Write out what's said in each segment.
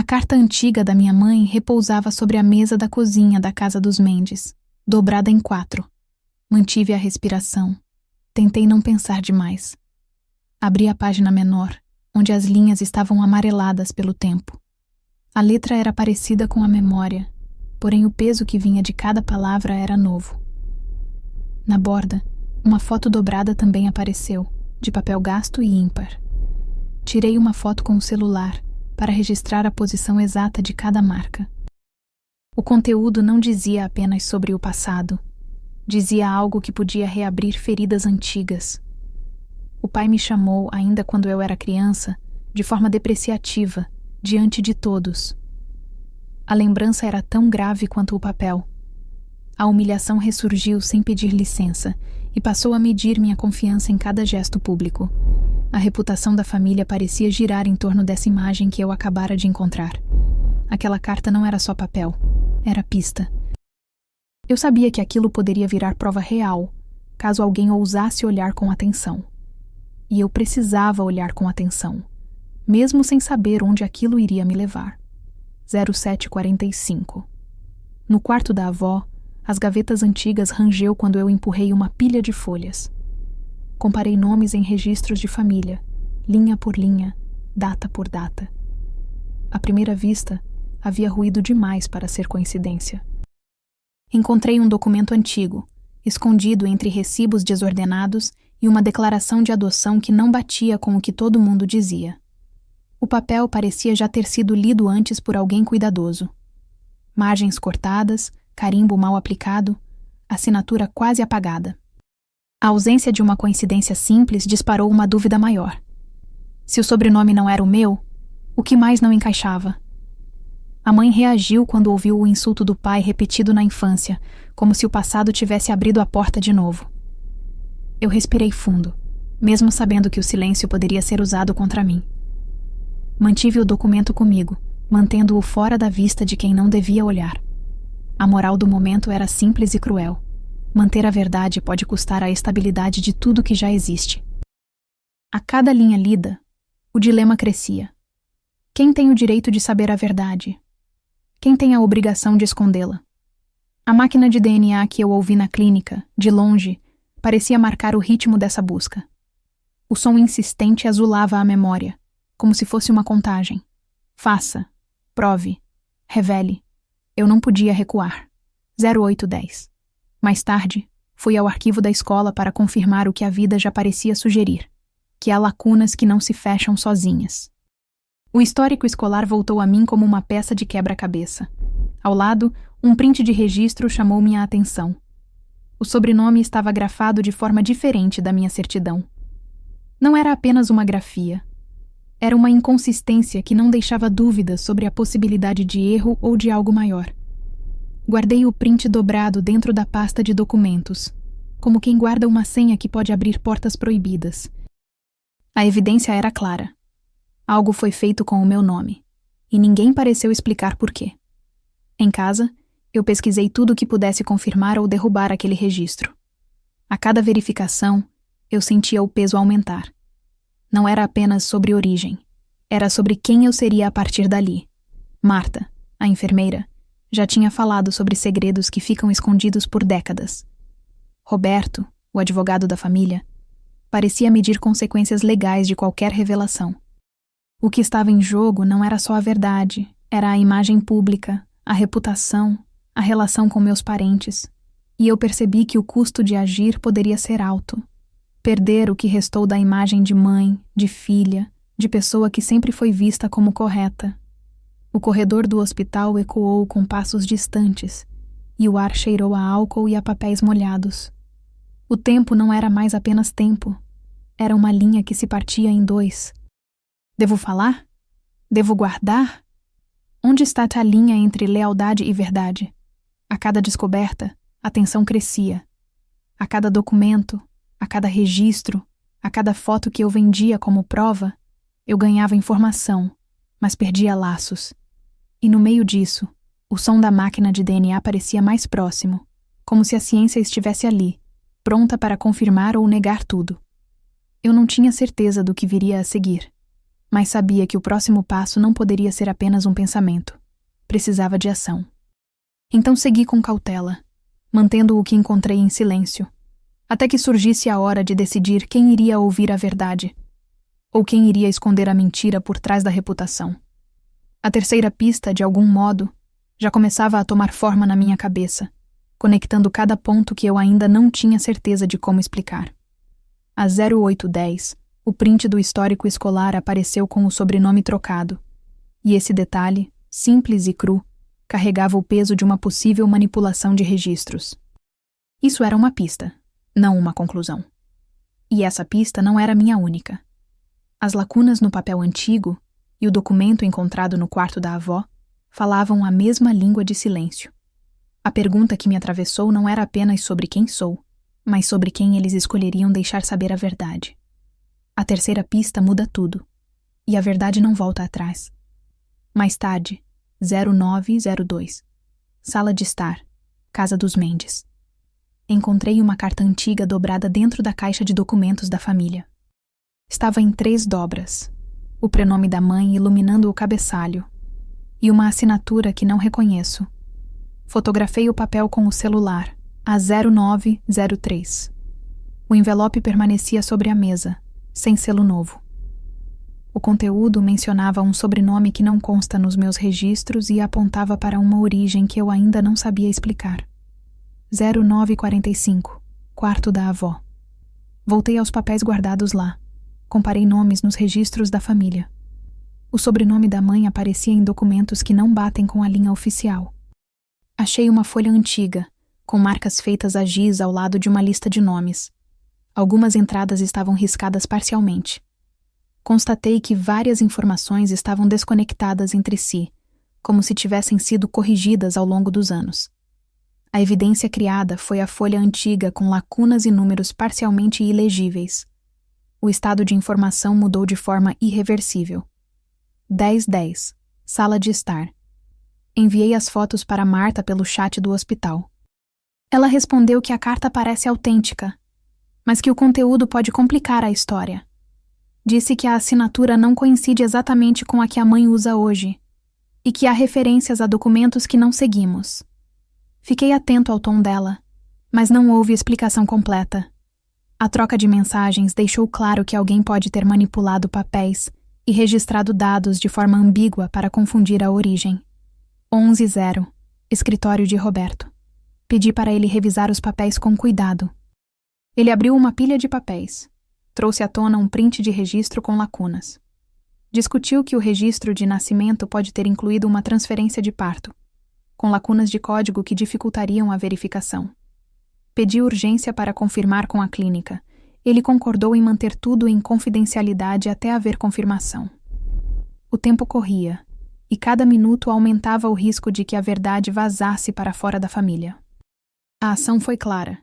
carta antiga da minha mãe repousava sobre a mesa da cozinha da casa dos Mendes, dobrada em 4. Mantive a respiração. Tentei não pensar demais. Abri a página menor, onde as linhas estavam amareladas pelo tempo. A letra era parecida com a memória, porém o peso que vinha de cada palavra era novo. Na borda, uma foto dobrada também apareceu, de papel gasto e ímpar. Tirei uma foto com o celular para registrar a posição exata de cada marca. O conteúdo não dizia apenas sobre o passado. Dizia algo que podia reabrir feridas antigas. O pai me chamou, ainda quando eu era criança, de forma depreciativa, diante de todos. A lembrança era tão grave quanto o papel. A humilhação ressurgiu sem pedir licença e passou a medir minha confiança em cada gesto público. A reputação da família parecia girar em torno dessa imagem que eu acabara de encontrar. Aquela carta não era só papel, era pista. Eu sabia que aquilo poderia virar prova real, caso alguém ousasse olhar com atenção. E eu precisava olhar com atenção, mesmo sem saber onde aquilo iria me levar. 0745. No quarto da avó, as gavetas antigas rangeu quando eu empurrei uma pilha de folhas. Comparei nomes em registros de família, linha por linha, data por data. À primeira vista, havia ruído demais para ser coincidência. Encontrei um documento antigo, escondido entre recibos desordenados e uma declaração de adoção que não batia com o que todo mundo dizia. O papel parecia já ter sido lido antes por alguém cuidadoso. Margens cortadas, carimbo mal aplicado, assinatura quase apagada. A ausência de uma coincidência simples disparou uma dúvida maior. Se o sobrenome não era o meu, o que mais não encaixava? A mãe reagiu quando ouviu o insulto do pai repetido na infância, como se o passado tivesse abrido a porta de novo. Eu respirei fundo, mesmo sabendo que o silêncio poderia ser usado contra mim. Mantive o documento comigo, mantendo-o fora da vista de quem não devia olhar. A moral do momento era simples e cruel. Manter a verdade pode custar a estabilidade de tudo que já existe. A cada linha lida, o dilema crescia. Quem tem o direito de saber a verdade? Quem tem a obrigação de escondê-la? A máquina de DNA que eu ouvi na clínica, de longe, parecia marcar o ritmo dessa busca. O som insistente azulava a memória, como se fosse uma contagem. Faça, prove, revele. Eu não podia recuar. 0810. Mais tarde, fui ao arquivo da escola para confirmar o que a vida já parecia sugerir, que há lacunas que não se fecham sozinhas. O histórico escolar voltou a mim como uma peça de quebra-cabeça. Ao lado, um print de registro chamou minha atenção. O sobrenome estava grafado de forma diferente da minha certidão. Não era apenas uma grafia. Era uma inconsistência que não deixava dúvidas sobre a possibilidade de erro ou de algo maior. Guardei o print dobrado dentro da pasta de documentos, como quem guarda uma senha que pode abrir portas proibidas. A evidência era clara. Algo foi feito com o meu nome, e ninguém pareceu explicar por quê. Em casa, eu pesquisei tudo o que pudesse confirmar ou derrubar aquele registro. A cada verificação, eu sentia o peso aumentar. Não era apenas sobre origem, era sobre quem eu seria a partir dali. Marta, a enfermeira, já tinha falado sobre segredos que ficam escondidos por décadas. Roberto, o advogado da família, parecia medir consequências legais de qualquer revelação. O que estava em jogo não era só a verdade, era a imagem pública, a reputação, a relação com meus parentes. E eu percebi que o custo de agir poderia ser alto. Perder o que restou da imagem de mãe, de filha, de pessoa que sempre foi vista como correta. O corredor do hospital ecoou com passos distantes, e o ar cheirou a álcool e a papéis molhados. O tempo não era mais apenas tempo. Era uma linha que se partia em 2. Devo falar? Devo guardar? Onde está a linha entre lealdade e verdade? A cada descoberta, a tensão crescia. A cada documento, a cada registro, a cada foto que eu vendia como prova, eu ganhava informação, mas perdia laços. E no meio disso, o som da máquina de DNA parecia mais próximo, como se a ciência estivesse ali, pronta para confirmar ou negar tudo. Eu não tinha certeza do que viria a seguir. mas sabia que o próximo passo não poderia ser apenas um pensamento. Precisava de ação. Então segui com cautela, mantendo o que encontrei em silêncio, até que surgisse a hora de decidir quem iria ouvir a verdade, ou quem iria esconder a mentira por trás da reputação. A terceira pista, de algum modo, já começava a tomar forma na minha cabeça, conectando cada ponto que eu ainda não tinha certeza de como explicar. Às 08:10, o print do histórico escolar apareceu com o sobrenome trocado, e esse detalhe, simples e cru, carregava o peso de uma possível manipulação de registros. Isso era uma pista, não uma conclusão. E essa pista não era minha única. As lacunas no papel antigo e o documento encontrado no quarto da avó falavam a mesma língua de silêncio. A pergunta que me atravessou não era apenas sobre quem sou, mas sobre quem eles escolheriam deixar saber a verdade. A terceira pista muda tudo, e a verdade não volta atrás. Mais tarde, 0902. Sala de estar, Casa dos Mendes. Encontrei uma carta antiga dobrada dentro da caixa de documentos da família. Estava em 3 dobras, o prenome da mãe iluminando o cabeçalho, e uma assinatura que não reconheço. Fotografei o papel com o celular, a 0903. O envelope permanecia sobre a mesa, sem selo novo. O conteúdo mencionava um sobrenome que não consta nos meus registros e apontava para uma origem que eu ainda não sabia explicar. 0945, quarto da avó. Voltei aos papéis guardados lá. Comparei nomes nos registros da família. O sobrenome da mãe aparecia em documentos que não batem com a linha oficial. Achei uma folha antiga, com marcas feitas a giz ao lado de uma lista de nomes. Algumas entradas estavam riscadas parcialmente. Constatei que várias informações estavam desconectadas entre si, como se tivessem sido corrigidas ao longo dos anos. A evidência criada foi a folha antiga com lacunas e números parcialmente ilegíveis. O estado de informação mudou de forma irreversível. 10:10, Sala de estar. Enviei as fotos para Marta pelo chat do hospital. Ela respondeu que a carta parece autêntica, mas que o conteúdo pode complicar a história. Disse que a assinatura não coincide exatamente com a que a mãe usa hoje, e que há referências a documentos que não seguimos. Fiquei atento ao tom dela, mas não houve explicação completa. A troca de mensagens deixou claro que alguém pode ter manipulado papéis e registrado dados de forma ambígua para confundir a origem. 11:0, escritório de Roberto. Pedi para ele revisar os papéis com cuidado. Ele abriu uma pilha de papéis. Trouxe à tona um print de registro com lacunas. Discutiu que o registro de nascimento pode ter incluído uma transferência de parto, com lacunas de código que dificultariam a verificação. Pedi urgência para confirmar com a clínica. Ele concordou em manter tudo em confidencialidade até haver confirmação. O tempo corria, e cada minuto aumentava o risco de que a verdade vazasse para fora da família. A ação foi clara.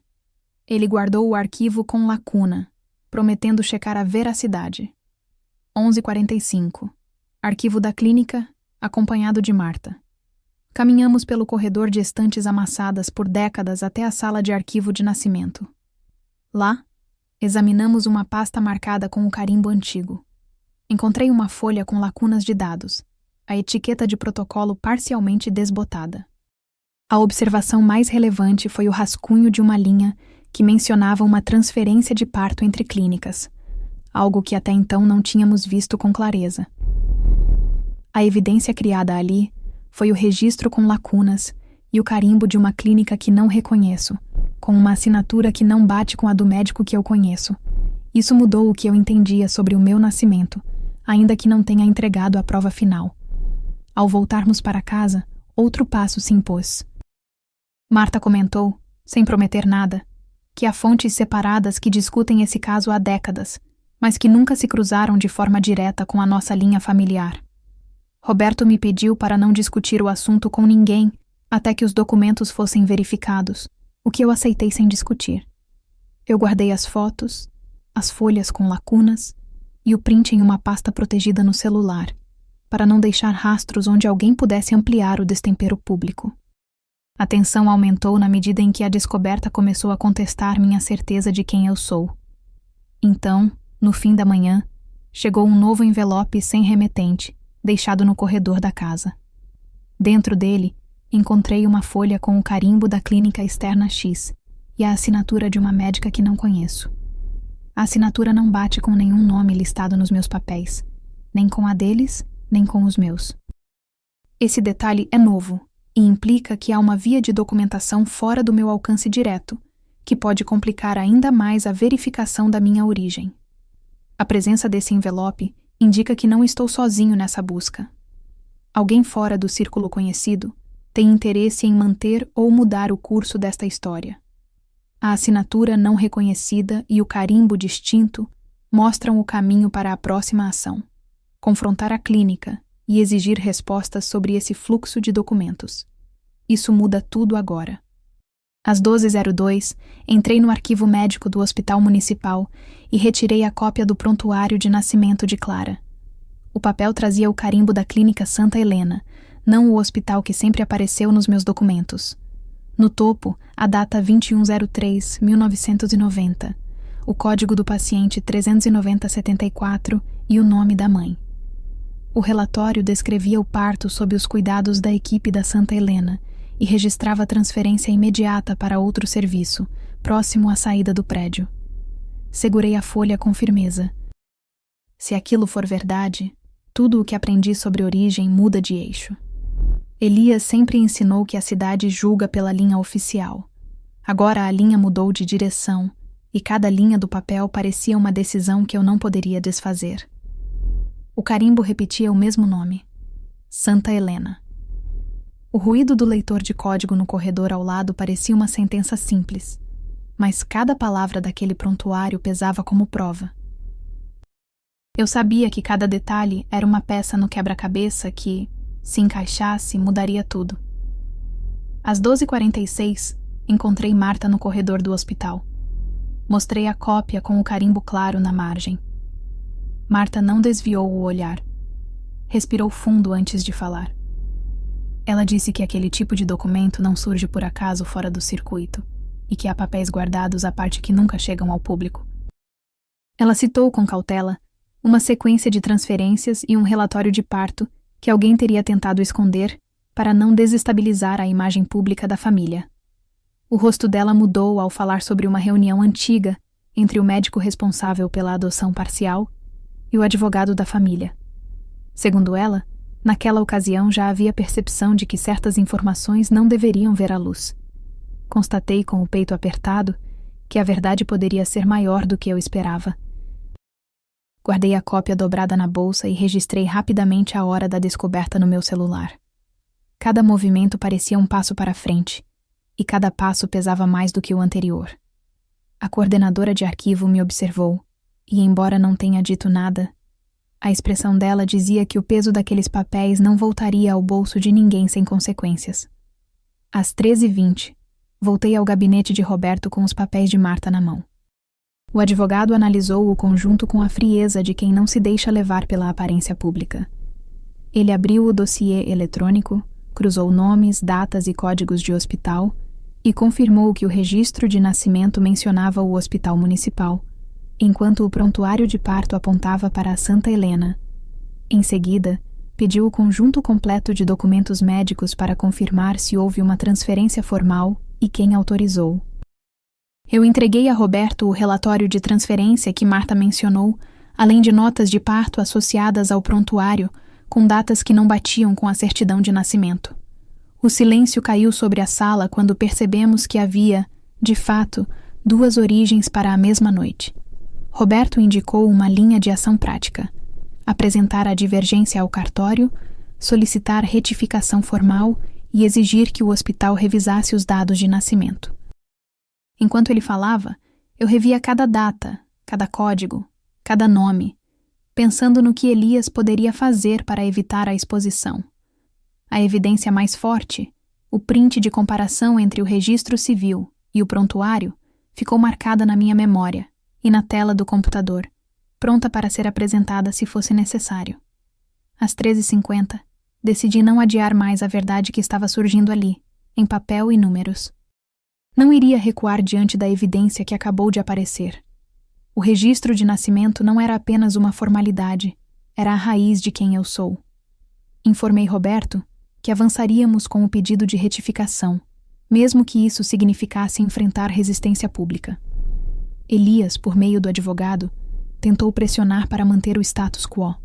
Ele guardou o arquivo com lacuna, prometendo checar a veracidade. 11:45. Arquivo da clínica, acompanhado de Marta. Caminhamos pelo corredor de estantes amassadas por décadas até a sala de arquivo de nascimento. Lá, examinamos uma pasta marcada com o carimbo antigo. Encontrei uma folha com lacunas de dados, a etiqueta de protocolo parcialmente desbotada. A observação mais relevante foi o rascunho de uma linha que mencionava uma transferência de parto entre clínicas, algo que até então não tínhamos visto com clareza. A evidência criada ali foi o registro com lacunas e o carimbo de uma clínica que não reconheço, com uma assinatura que não bate com a do médico que eu conheço. Isso mudou o que eu entendia sobre o meu nascimento, ainda que não tenha entregado a prova final. Ao voltarmos para casa, outro passo se impôs. Marta comentou, sem prometer nada, que há fontes separadas que discutem esse caso há décadas, mas que nunca se cruzaram de forma direta com a nossa linha familiar. Roberto me pediu para não discutir o assunto com ninguém até que os documentos fossem verificados, o que eu aceitei sem discutir. Eu guardei as fotos, as folhas com lacunas e o print em uma pasta protegida no celular, para não deixar rastros onde alguém pudesse ampliar o destempero público. A tensão aumentou na medida em que a descoberta começou a contestar minha certeza de quem eu sou. Então, no fim da manhã, chegou um novo envelope sem remetente, deixado no corredor da casa. Dentro dele, encontrei uma folha com o carimbo da Clínica Externa X e a assinatura de uma médica que não conheço. A assinatura não bate com nenhum nome listado nos meus papéis, nem com a deles, nem com os meus. Esse detalhe é novo e implica que há uma via de documentação fora do meu alcance direto, que pode complicar ainda mais a verificação da minha origem. A presença desse envelope indica que não estou sozinho nessa busca. Alguém fora do círculo conhecido tem interesse em manter ou mudar o curso desta história. A assinatura não reconhecida e o carimbo distinto mostram o caminho para a próxima ação: confrontar a clínica e exigir respostas sobre esse fluxo de documentos. Isso muda tudo agora. Às 12h02, entrei no arquivo médico do Hospital Municipal e retirei a cópia do prontuário de nascimento de Clara. O papel trazia o carimbo da Clínica Santa Helena, não o hospital que sempre apareceu nos meus documentos. No topo, a data 21/03/1990, o código do paciente 39074 e o nome da mãe. O relatório descrevia o parto sob os cuidados da equipe da Santa Helena e registrava a transferência imediata para outro serviço, próximo à saída do prédio. Segurei a folha com firmeza. Se aquilo for verdade, tudo o que aprendi sobre origem muda de eixo. Elias sempre ensinou que a cidade julga pela linha oficial. Agora a linha mudou de direção, e cada linha do papel parecia uma decisão que eu não poderia desfazer. O carimbo repetia o mesmo nome: Santa Helena. O ruído do leitor de código no corredor ao lado parecia uma sentença simples, mas cada palavra daquele prontuário pesava como prova. Eu sabia que cada detalhe era uma peça no quebra-cabeça que, se encaixasse, mudaria tudo. Às 12h46, encontrei Marta no corredor do hospital. Mostrei a cópia com o carimbo claro na margem. Marta não desviou o olhar. Respirou fundo antes de falar. Ela disse que aquele tipo de documento não surge por acaso fora do circuito e que há papéis guardados à parte que nunca chegam ao público. Ela citou com cautela uma sequência de transferências e um relatório de parto que alguém teria tentado esconder para não desestabilizar a imagem pública da família. O rosto dela mudou ao falar sobre uma reunião antiga entre o médico responsável pela adoção parcial e o advogado da família. Segundo ela, naquela ocasião já havia percepção de que certas informações não deveriam ver a luz. Constatei com o peito apertado que a verdade poderia ser maior do que eu esperava. Guardei a cópia dobrada na bolsa e registrei rapidamente a hora da descoberta no meu celular. Cada movimento parecia um passo para frente, e cada passo pesava mais do que o anterior. A coordenadora de arquivo me observou, e embora não tenha dito nada, a expressão dela dizia que o peso daqueles papéis não voltaria ao bolso de ninguém sem consequências. Às 13h20, voltei ao gabinete de Roberto com os papéis de Marta na mão. O advogado analisou o conjunto com a frieza de quem não se deixa levar pela aparência pública. Ele abriu o dossiê eletrônico, cruzou nomes, datas e códigos de hospital e confirmou que o registro de nascimento mencionava o Hospital Municipal, enquanto o prontuário de parto apontava para a Santa Helena. Em seguida, pediu o conjunto completo de documentos médicos para confirmar se houve uma transferência formal e quem autorizou. Eu entreguei a Roberto o relatório de transferência que Marta mencionou, além de notas de parto associadas ao prontuário, com datas que não batiam com a certidão de nascimento. O silêncio caiu sobre a sala quando percebemos que havia, de fato, duas origens para a mesma noite. Roberto indicou uma linha de ação prática: apresentar a divergência ao cartório, solicitar retificação formal e exigir que o hospital revisasse os dados de nascimento. Enquanto ele falava, eu revia cada data, cada código, cada nome, pensando no que Elias poderia fazer para evitar a exposição. A evidência mais forte, o print de comparação entre o registro civil e o prontuário, ficou marcada na minha memória e na tela do computador, pronta para ser apresentada se fosse necessário. Às 13h50, decidi não adiar mais a verdade que estava surgindo ali, em papel e números. Não iria recuar diante da evidência que acabou de aparecer. O registro de nascimento não era apenas uma formalidade, era a raiz de quem eu sou. Informei Roberto que avançaríamos com o pedido de retificação, mesmo que isso significasse enfrentar resistência pública. Elias, por meio do advogado, tentou pressionar para manter o status quo.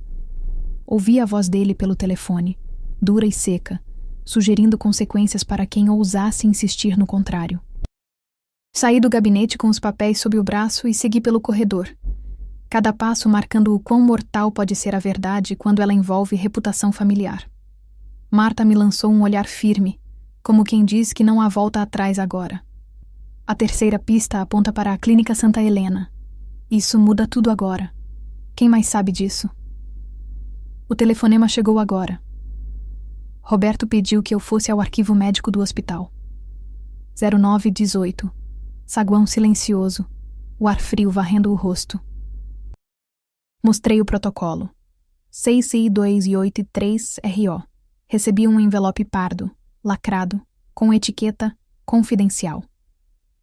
Ouvi a voz dele pelo telefone, dura e seca, sugerindo consequências para quem ousasse insistir no contrário. Saí do gabinete com os papéis sob o braço e segui pelo corredor, cada passo marcando o quão mortal pode ser a verdade quando ela envolve reputação familiar. Marta me lançou um olhar firme, como quem diz que não há volta atrás agora. A terceira pista aponta para a Clínica Santa Helena. Isso muda tudo agora. Quem mais sabe disso? O telefonema chegou agora. Roberto pediu que eu fosse ao arquivo médico do hospital. 0918. Saguão silencioso, o ar frio varrendo o rosto. Mostrei o protocolo. 6CI283RO. Recebi um envelope pardo, lacrado, com etiqueta confidencial.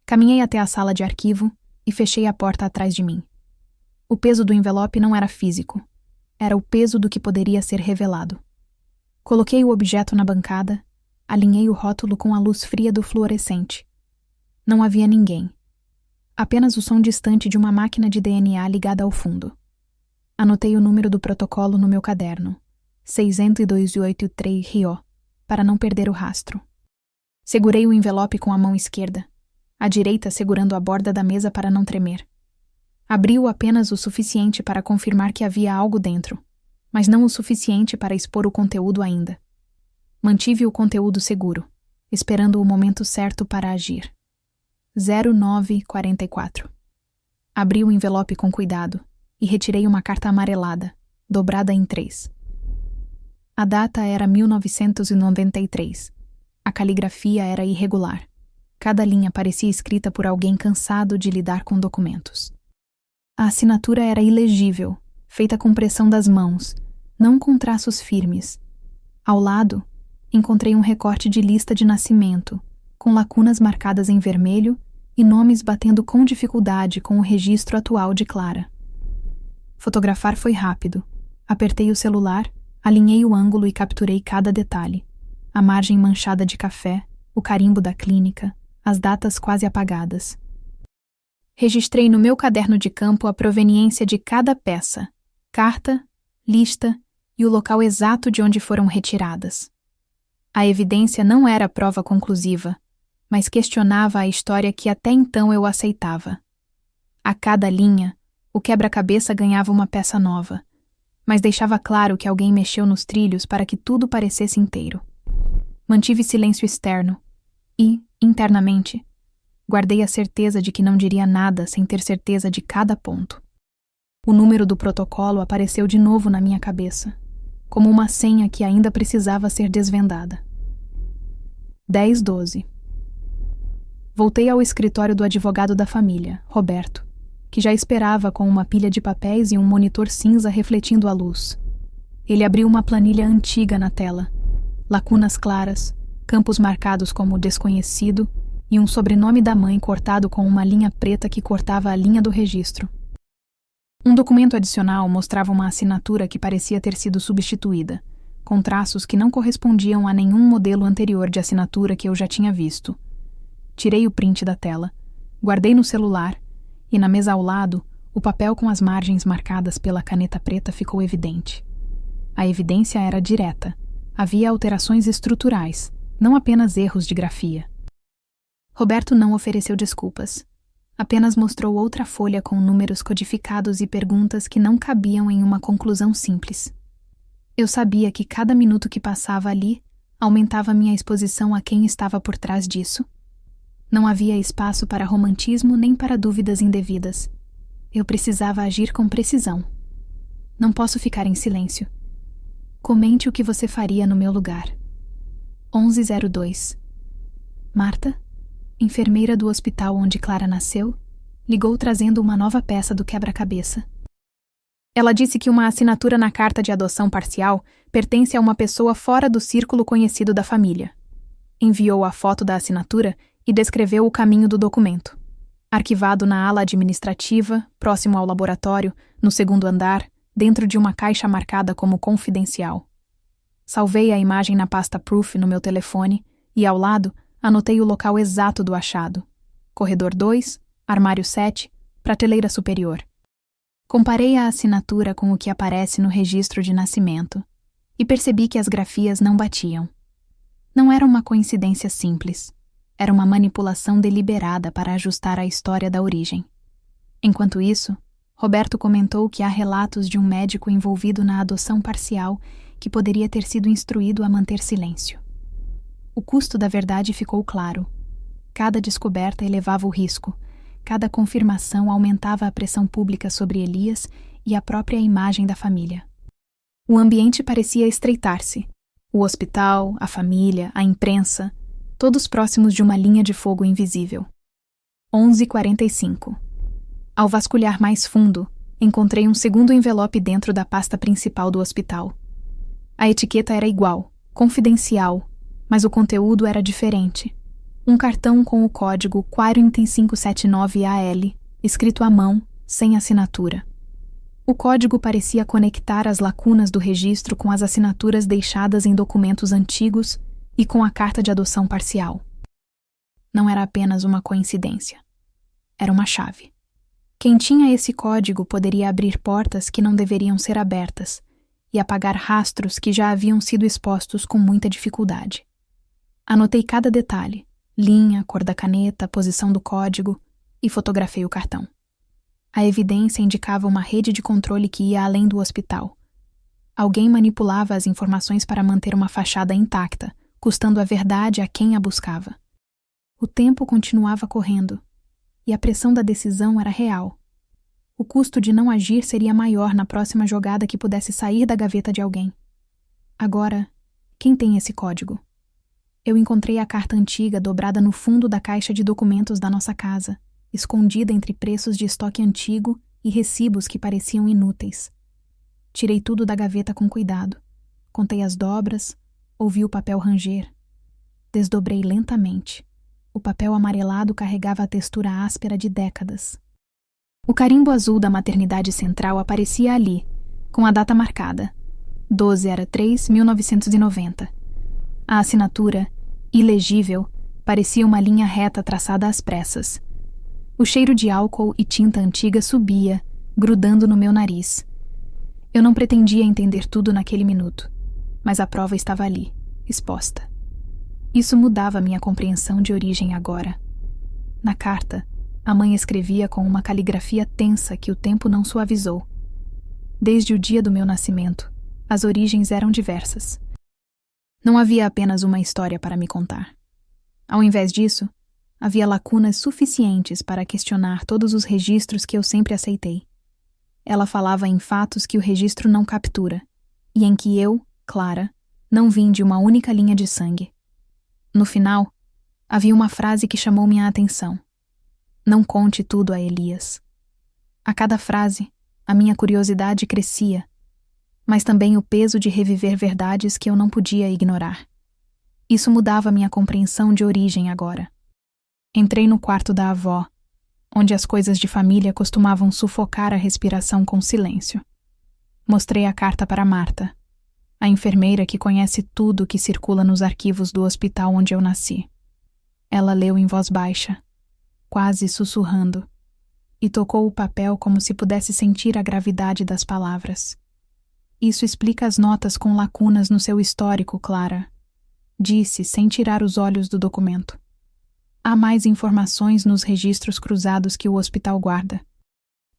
Caminhei até a sala de arquivo e fechei a porta atrás de mim. O peso do envelope não era físico. Era o peso do que poderia ser revelado. Coloquei o objeto na bancada, alinhei o rótulo com a luz fria do fluorescente. Não havia ninguém. Apenas o som distante de uma máquina de DNA ligada ao fundo. Anotei o número do protocolo no meu caderno, 60283RO, para não perder o rastro. Segurei o envelope com a mão esquerda, a direita segurando a borda da mesa para não tremer. Abri-o apenas o suficiente para confirmar que havia algo dentro, mas não o suficiente para expor o conteúdo ainda. Mantive o conteúdo seguro, esperando o momento certo para agir. 0944. Abri o envelope com cuidado e retirei uma carta amarelada, dobrada em 3. A data era 1993. A caligrafia era irregular. Cada linha parecia escrita por alguém cansado de lidar com documentos. A assinatura era ilegível, feita com pressão das mãos, não com traços firmes. Ao lado, encontrei um recorte de lista de nascimento, com lacunas marcadas em vermelho e nomes batendo com dificuldade com o registro atual de Clara. Fotografar foi rápido. Apertei o celular, alinhei o ângulo e capturei cada detalhe. A margem manchada de café, o carimbo da clínica, as datas quase apagadas. Registrei no meu caderno de campo a proveniência de cada peça, carta, lista e o local exato de onde foram retiradas. A evidência não era prova conclusiva, mas questionava a história que até então eu aceitava. A cada linha, o quebra-cabeça ganhava uma peça nova, mas deixava claro que alguém mexeu nos trilhos para que tudo parecesse inteiro. Mantive silêncio externo e, internamente, guardei a certeza de que não diria nada sem ter certeza de cada ponto. O número do protocolo apareceu de novo na minha cabeça, como uma senha que ainda precisava ser desvendada. 10:12. Voltei ao escritório do advogado da família, Roberto, que já esperava com uma pilha de papéis e um monitor cinza refletindo a luz. Ele abriu uma planilha antiga na tela, lacunas claras, campos marcados como desconhecido e um sobrenome da mãe cortado com uma linha preta que cortava a linha do registro. Um documento adicional mostrava uma assinatura que parecia ter sido substituída, com traços que não correspondiam a nenhum modelo anterior de assinatura que eu já tinha visto. Tirei o print da tela, guardei no celular e, na mesa ao lado, o papel com as margens marcadas pela caneta preta ficou evidente. A evidência era direta. Havia alterações estruturais, não apenas erros de grafia. Roberto não ofereceu desculpas. Apenas mostrou outra folha com números codificados e perguntas que não cabiam em uma conclusão simples. Eu sabia que cada minuto que passava ali aumentava minha exposição a quem estava por trás disso. Não havia espaço para romantismo nem para dúvidas indevidas. Eu precisava agir com precisão. Não posso ficar em silêncio. Comente o que você faria no meu lugar. 11:02. Marta, enfermeira do hospital onde Clara nasceu, ligou trazendo uma nova peça do quebra-cabeça. Ela disse que uma assinatura na carta de adoção parcial pertence a uma pessoa fora do círculo conhecido da família. Enviou a foto da assinatura e descreveu o caminho do documento. arquivado na ala administrativa, próximo ao laboratório, no segundo andar, dentro de uma caixa marcada como confidencial. Salvei a imagem na pasta Proof no meu telefone e, ao lado, anotei o local exato do achado. Corredor 2, armário 7, prateleira superior. Comparei a assinatura com o que aparece no registro de nascimento e percebi que as grafias não batiam. Não era uma coincidência simples. Era uma manipulação deliberada para ajustar a história da origem. Enquanto isso, Roberto comentou que há relatos de um médico envolvido na adoção parcial que poderia ter sido instruído a manter silêncio. O custo da verdade ficou claro. Cada descoberta elevava o risco, cada confirmação aumentava a pressão pública sobre Elias e a própria imagem da família. O ambiente parecia estreitar-se. O hospital, a família, a imprensa, todos próximos de uma linha de fogo invisível. 11h45. Ao vasculhar mais fundo, encontrei um segundo envelope dentro da pasta principal do hospital. A etiqueta era igual, confidencial, mas o conteúdo era diferente. Um cartão com o código 4579AL, escrito à mão, sem assinatura. O código parecia conectar as lacunas do registro com as assinaturas deixadas em documentos antigos e com a carta de adoção parcial. Não era apenas uma coincidência. Era uma chave. Quem tinha esse código poderia abrir portas que não deveriam ser abertas e apagar rastros que já haviam sido expostos com muita dificuldade. Anotei cada detalhe, linha, cor da caneta, posição do código, e fotografei o cartão. A evidência indicava uma rede de controle que ia além do hospital. Alguém manipulava as informações para manter uma fachada intacta, custando a verdade a quem a buscava. O tempo continuava correndo, e a pressão da decisão era real. O custo de não agir seria maior na próxima jogada que pudesse sair da gaveta de alguém. Agora, quem tem esse código? Eu encontrei a carta antiga dobrada no fundo da caixa de documentos da nossa casa, escondida entre preços de estoque antigo e recibos que pareciam inúteis. Tirei tudo da gaveta com cuidado. Contei as dobras, ouvi o papel ranger. Desdobrei lentamente. O papel amarelado carregava a textura áspera de décadas. O carimbo azul da maternidade central aparecia ali, com a data marcada. 12/3/1990. A assinatura, ilegível, parecia uma linha reta traçada às pressas. O cheiro de álcool e tinta antiga subia, grudando no meu nariz. Eu não pretendia entender tudo naquele minuto, mas a prova estava ali, exposta. Isso mudava minha compreensão de origem agora. Na carta, a mãe escrevia com uma caligrafia tensa que o tempo não suavizou. Desde o dia do meu nascimento, as origens eram diversas. Não havia apenas uma história para me contar. Ao invés disso, havia lacunas suficientes para questionar todos os registros que eu sempre aceitei. Ela falava em fatos que o registro não captura, e em que eu, Clara, não vim de uma única linha de sangue. No final, havia uma frase que chamou minha atenção. Não conte tudo a Elias. A cada frase, a minha curiosidade crescia, mas também o peso de reviver verdades que eu não podia ignorar. Isso mudava minha compreensão de origem agora. Entrei no quarto da avó, onde as coisas de família costumavam sufocar a respiração com silêncio. Mostrei a carta para Marta, a enfermeira que conhece tudo que circula nos arquivos do hospital onde eu nasci. Ela leu em voz baixa, quase sussurrando, e tocou o papel como se pudesse sentir a gravidade das palavras. Isso explica as notas com lacunas no seu histórico, Clara, disse, sem tirar os olhos do documento. Há mais informações nos registros cruzados que o hospital guarda.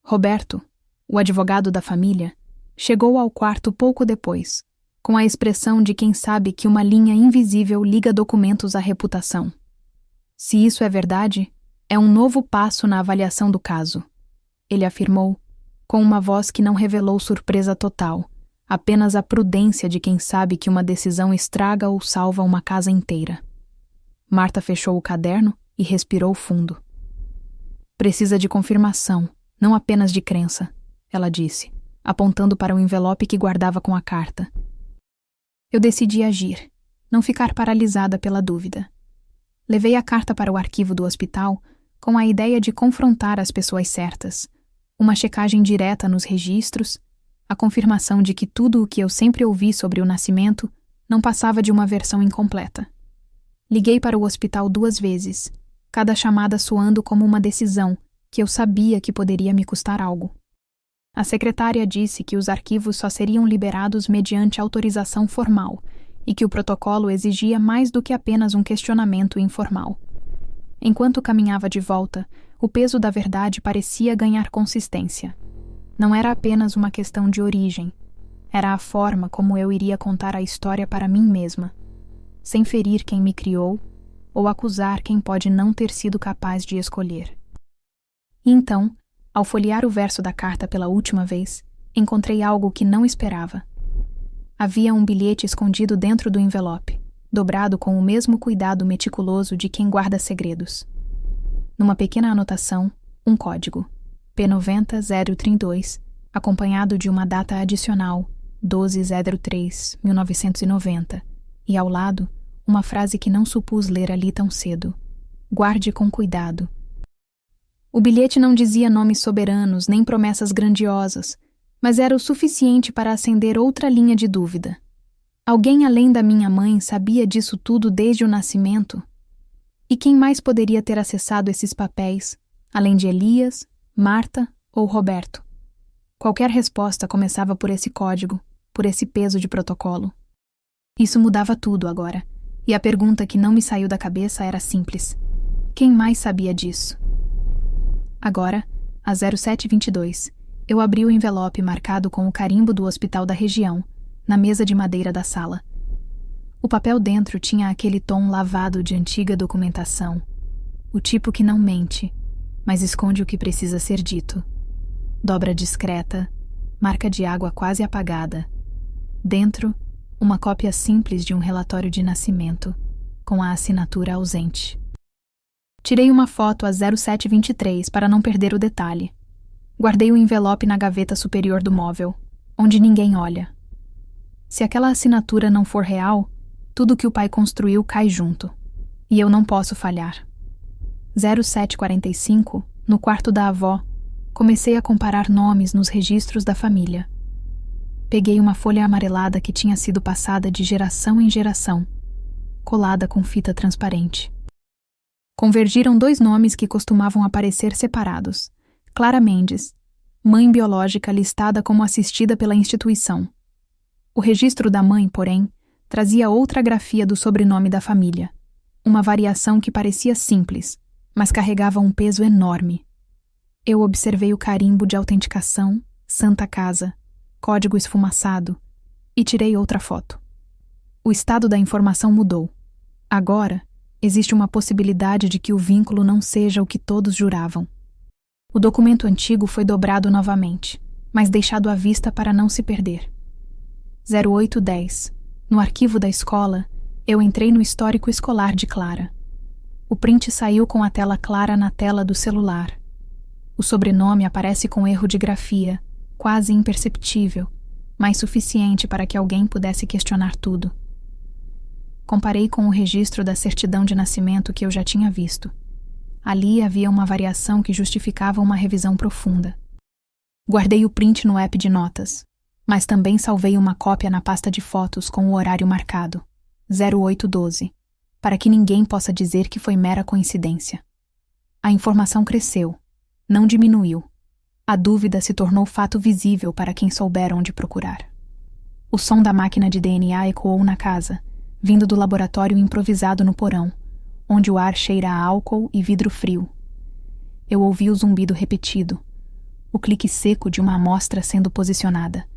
Roberto, o advogado da família, chegou ao quarto pouco depois, com a expressão de quem sabe que uma linha invisível liga documentos à reputação. Se isso é verdade, é um novo passo na avaliação do caso, ele afirmou, com uma voz que não revelou surpresa total, apenas a prudência de quem sabe que uma decisão estraga ou salva uma casa inteira. Marta fechou o caderno e respirou fundo. Precisa de confirmação, não apenas de crença, ela disse, apontando para o envelope que guardava com a carta. Eu decidi agir, não ficar paralisada pela dúvida. Levei a carta para o arquivo do hospital, com a ideia de confrontar as pessoas certas, uma checagem direta nos registros, a confirmação de que tudo o que eu sempre ouvi sobre o nascimento não passava de uma versão incompleta. Liguei para o hospital 2 vezes, cada chamada soando como uma decisão que eu sabia que poderia me custar algo. A secretária disse que os arquivos só seriam liberados mediante autorização formal e que o protocolo exigia mais do que apenas um questionamento informal. Enquanto caminhava de volta, o peso da verdade parecia ganhar consistência. Não era apenas uma questão de origem, era a forma como eu iria contar a história para mim mesma, sem ferir quem me criou ou acusar quem pode não ter sido capaz de escolher. E então, ao folhear o verso da carta pela última vez, encontrei algo que não esperava. Havia um bilhete escondido dentro do envelope, dobrado com o mesmo cuidado meticuloso de quem guarda segredos. Numa pequena anotação, um código, P90032, acompanhado de uma data adicional, 12/03/1990, e ao lado, uma frase que não supus ler ali tão cedo. Guarde com cuidado. O bilhete não dizia nomes soberanos nem promessas grandiosas, mas era o suficiente para acender outra linha de dúvida. Alguém além da minha mãe sabia disso tudo desde o nascimento? E quem mais poderia ter acessado esses papéis, além de Elias, Marta ou Roberto? Qualquer resposta começava por esse código, por esse peso de protocolo. Isso mudava tudo agora, e a pergunta que não me saiu da cabeça era simples. Quem mais sabia disso? Agora, às 07h22, eu abri o envelope marcado com o carimbo do hospital da região, na mesa de madeira da sala. O papel dentro tinha aquele tom lavado de antiga documentação, o tipo que não mente, mas esconde o que precisa ser dito. Dobra discreta, marca de água quase apagada. Dentro, uma cópia simples de um relatório de nascimento, com a assinatura ausente. Tirei uma foto às 07h23 para não perder o detalhe. Guardei o envelope na gaveta superior do móvel, onde ninguém olha. Se aquela assinatura não for real, tudo que o pai construiu cai junto. E eu não posso falhar. 07h45, no quarto da avó, comecei a comparar nomes nos registros da família. Peguei uma folha amarelada que tinha sido passada de geração em geração, colada com fita transparente. Convergiram 2 nomes que costumavam aparecer separados. Clara Mendes, mãe biológica listada como assistida pela instituição. O registro da mãe, porém, trazia outra grafia do sobrenome da família. Uma variação que parecia simples, mas carregava um peso enorme. Eu observei o carimbo de autenticação, Santa Casa, código esfumaçado, e tirei outra foto. O estado da informação mudou. Agora, existe uma possibilidade de que o vínculo não seja o que todos juravam. O documento antigo foi dobrado novamente, mas deixado à vista para não se perder. 0810. No arquivo da escola, eu entrei no histórico escolar de Clara. O print saiu com a tela clara na tela do celular. O sobrenome aparece com erro de grafia, quase imperceptível, mas suficiente para que alguém pudesse questionar tudo. Comparei com o registro da certidão de nascimento que eu já tinha visto. Ali havia uma variação que justificava uma revisão profunda. Guardei o print no app de notas, mas também salvei uma cópia na pasta de fotos com o horário marcado, 0812, para que ninguém possa dizer que foi mera coincidência. A informação cresceu, não diminuiu. A dúvida se tornou fato visível para quem souber onde procurar. O som da máquina de DNA ecoou na casa, vindo do laboratório improvisado no porão, onde o ar cheira a álcool e vidro frio. Eu ouvi o zumbido repetido, o clique seco de uma amostra sendo posicionada.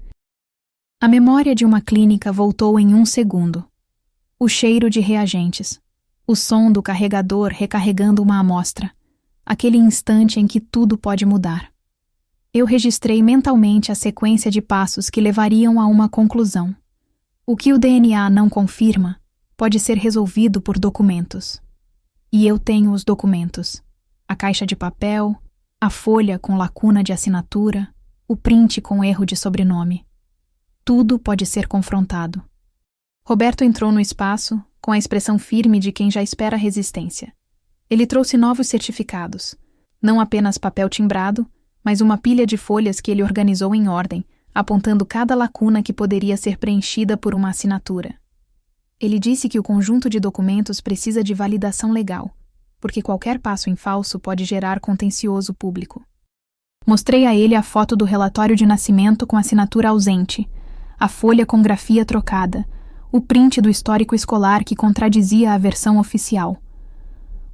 A memória de uma clínica voltou em 1 segundo. O cheiro de reagentes, o som do carregador recarregando uma amostra, aquele instante em que tudo pode mudar. Eu registrei mentalmente a sequência de passos que levariam a uma conclusão. O que o DNA não confirma pode ser resolvido por documentos. E eu tenho os documentos. A caixa de papel, a folha com lacuna de assinatura, o print com erro de sobrenome. Tudo pode ser confrontado. Roberto entrou no espaço com a expressão firme de quem já espera a resistência. Ele trouxe novos certificados, não apenas papel timbrado, mas uma pilha de folhas que ele organizou em ordem, apontando cada lacuna que poderia ser preenchida por uma assinatura. Ele disse que o conjunto de documentos precisa de validação legal, porque qualquer passo em falso pode gerar contencioso público. Mostrei a ele a foto do relatório de nascimento com assinatura ausente, a folha com grafia trocada, o print do histórico escolar que contradizia a versão oficial.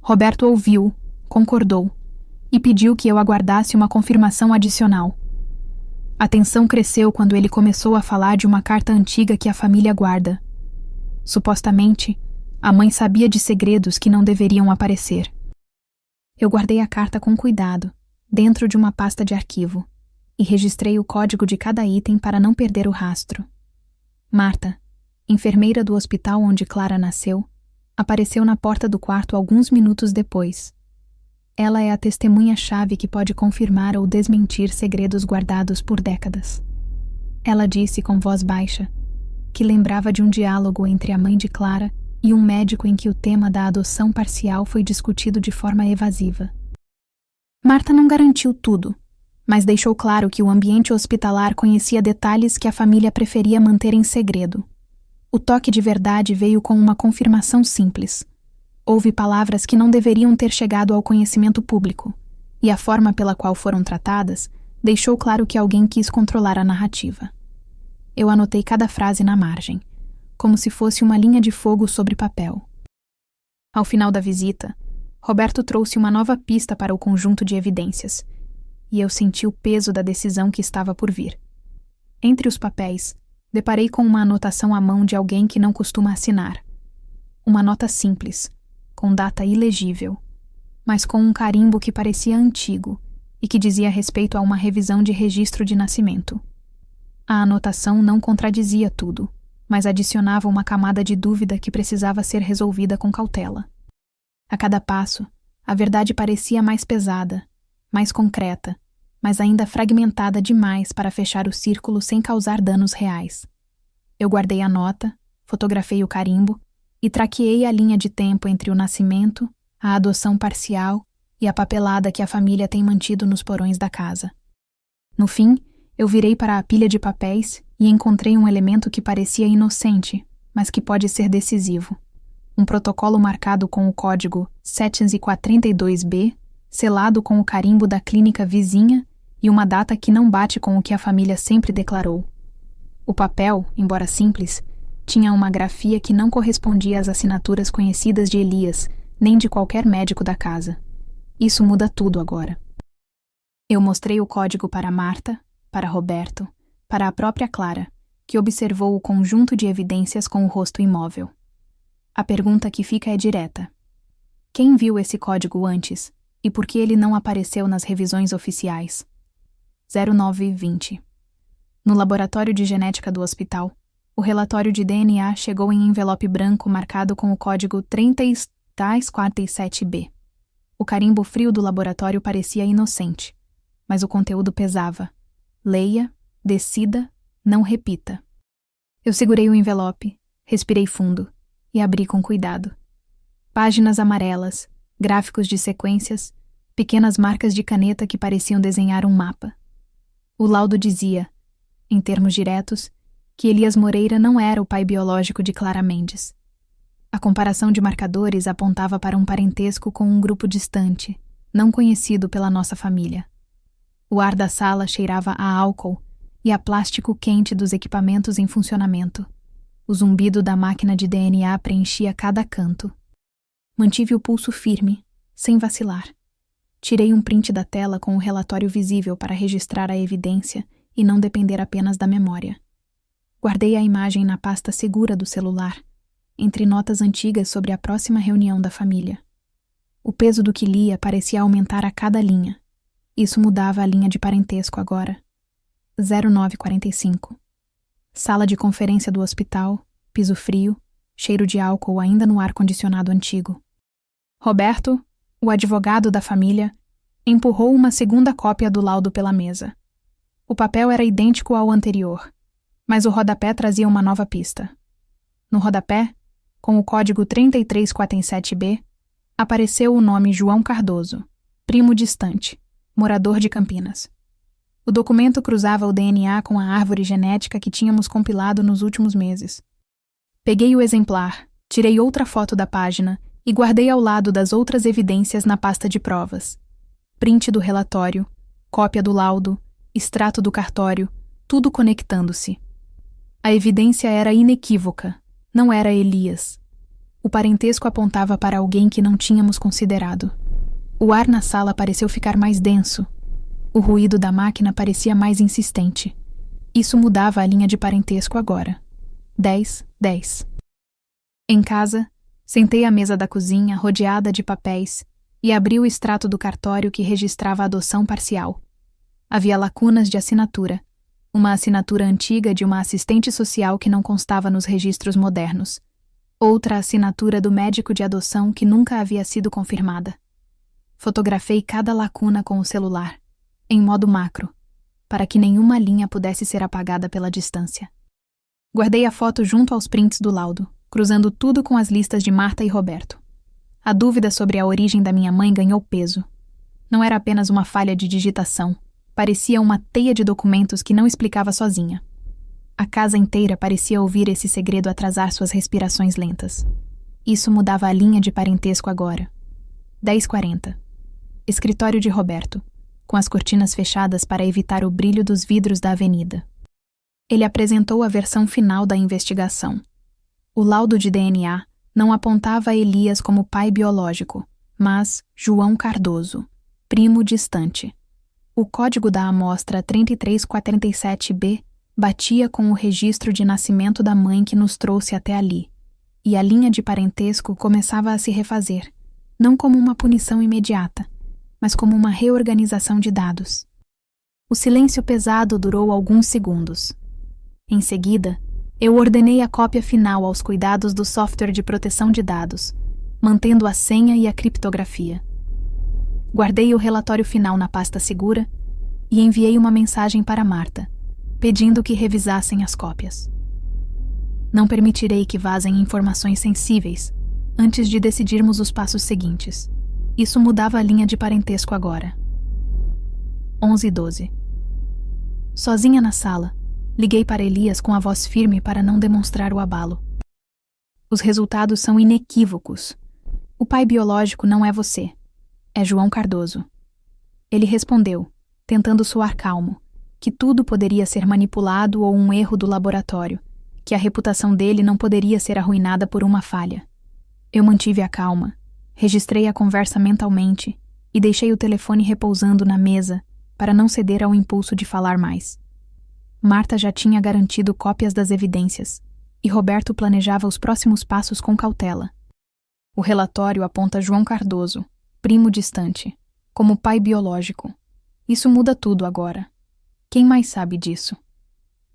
Roberto ouviu, concordou e pediu que eu aguardasse uma confirmação adicional. A tensão cresceu quando ele começou a falar de uma carta antiga que a família guarda. Supostamente, a mãe sabia de segredos que não deveriam aparecer. Eu guardei a carta com cuidado, dentro de uma pasta de arquivo, e registrei o código de cada item para não perder o rastro. Marta, enfermeira do hospital onde Clara nasceu, apareceu na porta do quarto alguns minutos depois. Ela é a testemunha-chave que pode confirmar ou desmentir segredos guardados por décadas. Ela disse com voz baixa que lembrava de um diálogo entre a mãe de Clara e um médico em que o tema da adoção parcial foi discutido de forma evasiva. Marta não garantiu tudo, mas deixou claro que o ambiente hospitalar conhecia detalhes que a família preferia manter em segredo. O toque de verdade veio com uma confirmação simples. Houve palavras que não deveriam ter chegado ao conhecimento público, e a forma pela qual foram tratadas deixou claro que alguém quis controlar a narrativa. Eu anotei cada frase na margem, como se fosse uma linha de fogo sobre papel. Ao final da visita, Roberto trouxe uma nova pista para o conjunto de evidências, e eu senti o peso da decisão que estava por vir. Entre os papéis, deparei com uma anotação à mão de alguém que não costuma assinar. Uma nota simples, com data ilegível, mas com um carimbo que parecia antigo e que dizia respeito a uma revisão de registro de nascimento. A anotação não contradizia tudo, mas adicionava uma camada de dúvida que precisava ser resolvida com cautela. A cada passo, a verdade parecia mais pesada, mais concreta, mas ainda fragmentada demais para fechar o círculo sem causar danos reais. Eu guardei a nota, fotografei o carimbo e traqueei a linha de tempo entre o nascimento, a adoção parcial e a papelada que a família tem mantido nos porões da casa. No fim, eu virei para a pilha de papéis e encontrei um elemento que parecia inocente, mas que pode ser decisivo. Um protocolo marcado com o código 742B, selado com o carimbo da clínica vizinha e uma data que não bate com o que a família sempre declarou. O papel, embora simples, tinha uma grafia que não correspondia às assinaturas conhecidas de Elias, nem de qualquer médico da casa. Isso muda tudo agora. Eu mostrei o código para Marta, para Roberto, para a própria Clara, que observou o conjunto de evidências com o rosto imóvel. A pergunta que fica é direta. Quem viu esse código antes e por que ele não apareceu nas revisões oficiais? 0920. No laboratório de genética do hospital, o relatório de DNA chegou em envelope branco marcado com o código 3047B. O carimbo frio do laboratório parecia inocente, mas o conteúdo pesava. Leia, decida, não repita. Eu segurei o envelope, respirei fundo e abri com cuidado. Páginas amarelas, gráficos de sequências, pequenas marcas de caneta que pareciam desenhar um mapa. O laudo dizia, em termos diretos, que Elias Moreira não era o pai biológico de Clara Mendes. A comparação de marcadores apontava para um parentesco com um grupo distante, não conhecido pela nossa família. O ar da sala cheirava a álcool e a plástico quente dos equipamentos em funcionamento. O zumbido da máquina de DNA preenchia cada canto. Mantive o pulso firme, sem vacilar. Tirei um print da tela com o relatório visível para registrar a evidência e não depender apenas da memória. Guardei a imagem na pasta segura do celular, entre notas antigas sobre a próxima reunião da família. O peso do que lia parecia aumentar a cada linha. Isso mudava a linha de parentesco agora. 0945. Sala de conferência do hospital, piso frio, cheiro de álcool ainda no ar-condicionado antigo. Roberto, o advogado da família, empurrou uma segunda cópia do laudo pela mesa. O papel era idêntico ao anterior, mas o rodapé trazia uma nova pista. No rodapé, com o código 3347B, Apareceu o nome João Cardoso, primo distante, morador de Campinas. O documento cruzava o DNA com a árvore genética que tínhamos compilado nos últimos meses. Peguei o exemplar, tirei outra foto da página e guardei ao lado das outras evidências na pasta de provas. Print do relatório, cópia do laudo, extrato do cartório, tudo conectando-se. A evidência era inequívoca, não era Elias. O parentesco apontava para alguém que não tínhamos considerado. O ar na sala pareceu ficar mais denso. O ruído da máquina parecia mais insistente. Isso mudava a linha de parentesco agora. 10, 10. Em casa, sentei à mesa da cozinha, rodeada de papéis, e abri o extrato do cartório que registrava a adoção parcial. Havia lacunas de assinatura. Uma assinatura antiga de uma assistente social que não constava nos registros modernos. Outra assinatura do médico de adoção que nunca havia sido confirmada. Fotografei cada lacuna com o celular, em modo macro, para que nenhuma linha pudesse ser apagada pela distância. Guardei a foto junto aos prints do laudo, cruzando tudo com as listas de Marta e Roberto. A dúvida sobre a origem da minha mãe ganhou peso. Não era apenas uma falha de digitação. Parecia uma teia de documentos que não explicava sozinha. A casa inteira parecia ouvir esse segredo atrasar suas respirações lentas. Isso mudava a linha de parentesco agora. 10h40. Escritório de Roberto, com as cortinas fechadas para evitar o brilho dos vidros da avenida. Ele apresentou a versão final da investigação. O laudo de DNA não apontava a Elias como pai biológico, mas João Cardoso, primo distante. O código da amostra 3347B batia com o registro de nascimento da mãe que nos trouxe até ali, e a linha de parentesco começava a se refazer, não como uma punição imediata, mas como uma reorganização de dados. O silêncio pesado durou alguns segundos. Em seguida, eu ordenei a cópia final aos cuidados do software de proteção de dados, mantendo a senha e a criptografia. Guardei o relatório final na pasta segura e enviei uma mensagem para Marta, pedindo que revisassem as cópias. Não permitirei que vazem informações sensíveis antes de decidirmos os passos seguintes. Isso mudava a linha de parentesco agora. 11h12. Sozinha na sala, liguei para Elias com a voz firme para não demonstrar o abalo. Os resultados são inequívocos. O pai biológico não é você. É João Cardoso. Ele respondeu, tentando soar calmo, que tudo poderia ser manipulado ou um erro do laboratório, que a reputação dele não poderia ser arruinada por uma falha. Eu mantive a calma, registrei a conversa mentalmente e deixei o telefone repousando na mesa para não ceder ao impulso de falar mais. Marta já tinha garantido cópias das evidências e Roberto planejava os próximos passos com cautela. O relatório aponta João Cardoso, primo distante, como pai biológico. Isso muda tudo agora. Quem mais sabe disso?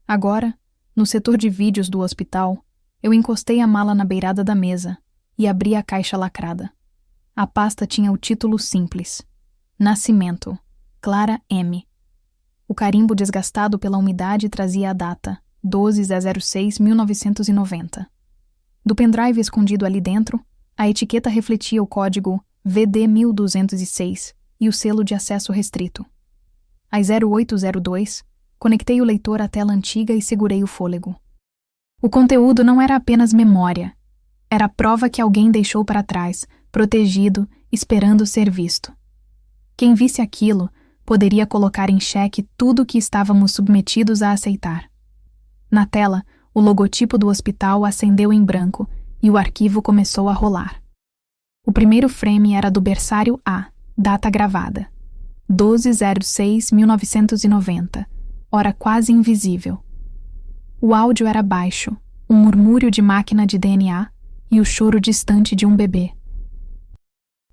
Agora, no setor de vídeos do hospital, eu encostei a mala na beirada da mesa e abri a caixa lacrada. A pasta tinha o título simples: Nascimento, Clara M. O carimbo desgastado pela umidade trazia a data, 12/06/1990. Do pendrive escondido ali dentro, a etiqueta refletia o código VD 1206 e o selo de acesso restrito. Às 0802, conectei o leitor à tela antiga e segurei o fôlego. O conteúdo não era apenas memória. Era a prova que alguém deixou para trás, protegido, esperando ser visto. Quem visse aquilo poderia colocar em xeque tudo que estávamos submetidos a aceitar. Na tela, o logotipo do hospital acendeu em branco e o arquivo começou a rolar. O primeiro frame era do berçário A, data gravada. 12/06/1990, hora quase invisível. O áudio era baixo, um murmúrio de máquina de DNA e o choro distante de um bebê.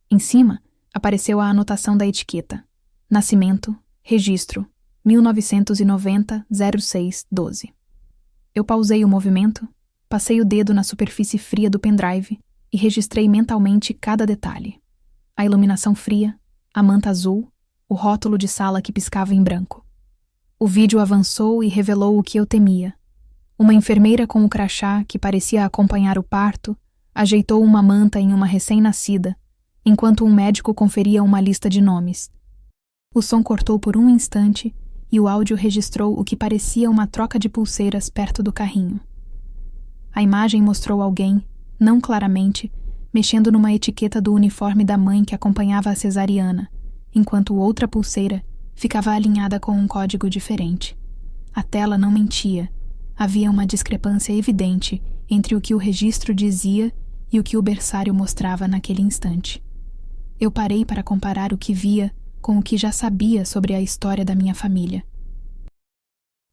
Em cima, apareceu a anotação da etiqueta. Nascimento, registro, 1990-06-12. Eu pausei o movimento, passei o dedo na superfície fria do pendrive e registrei mentalmente cada detalhe. A iluminação fria, a manta azul, o rótulo de sala que piscava em branco. O vídeo avançou e revelou o que eu temia. Uma enfermeira com o crachá, que parecia acompanhar o parto, ajeitou uma manta em uma recém-nascida, enquanto um médico conferia uma lista de nomes. O som cortou por um instante e o áudio registrou o que parecia uma troca de pulseiras perto do carrinho. A imagem mostrou alguém, não claramente, mexendo numa etiqueta do uniforme da mãe que acompanhava a cesariana, enquanto outra pulseira ficava alinhada com um código diferente. A tela não mentia. Havia uma discrepância evidente entre o que o registro dizia e o que o berçário mostrava naquele instante. Eu parei para comparar o que via com o que já sabia sobre a história da minha família.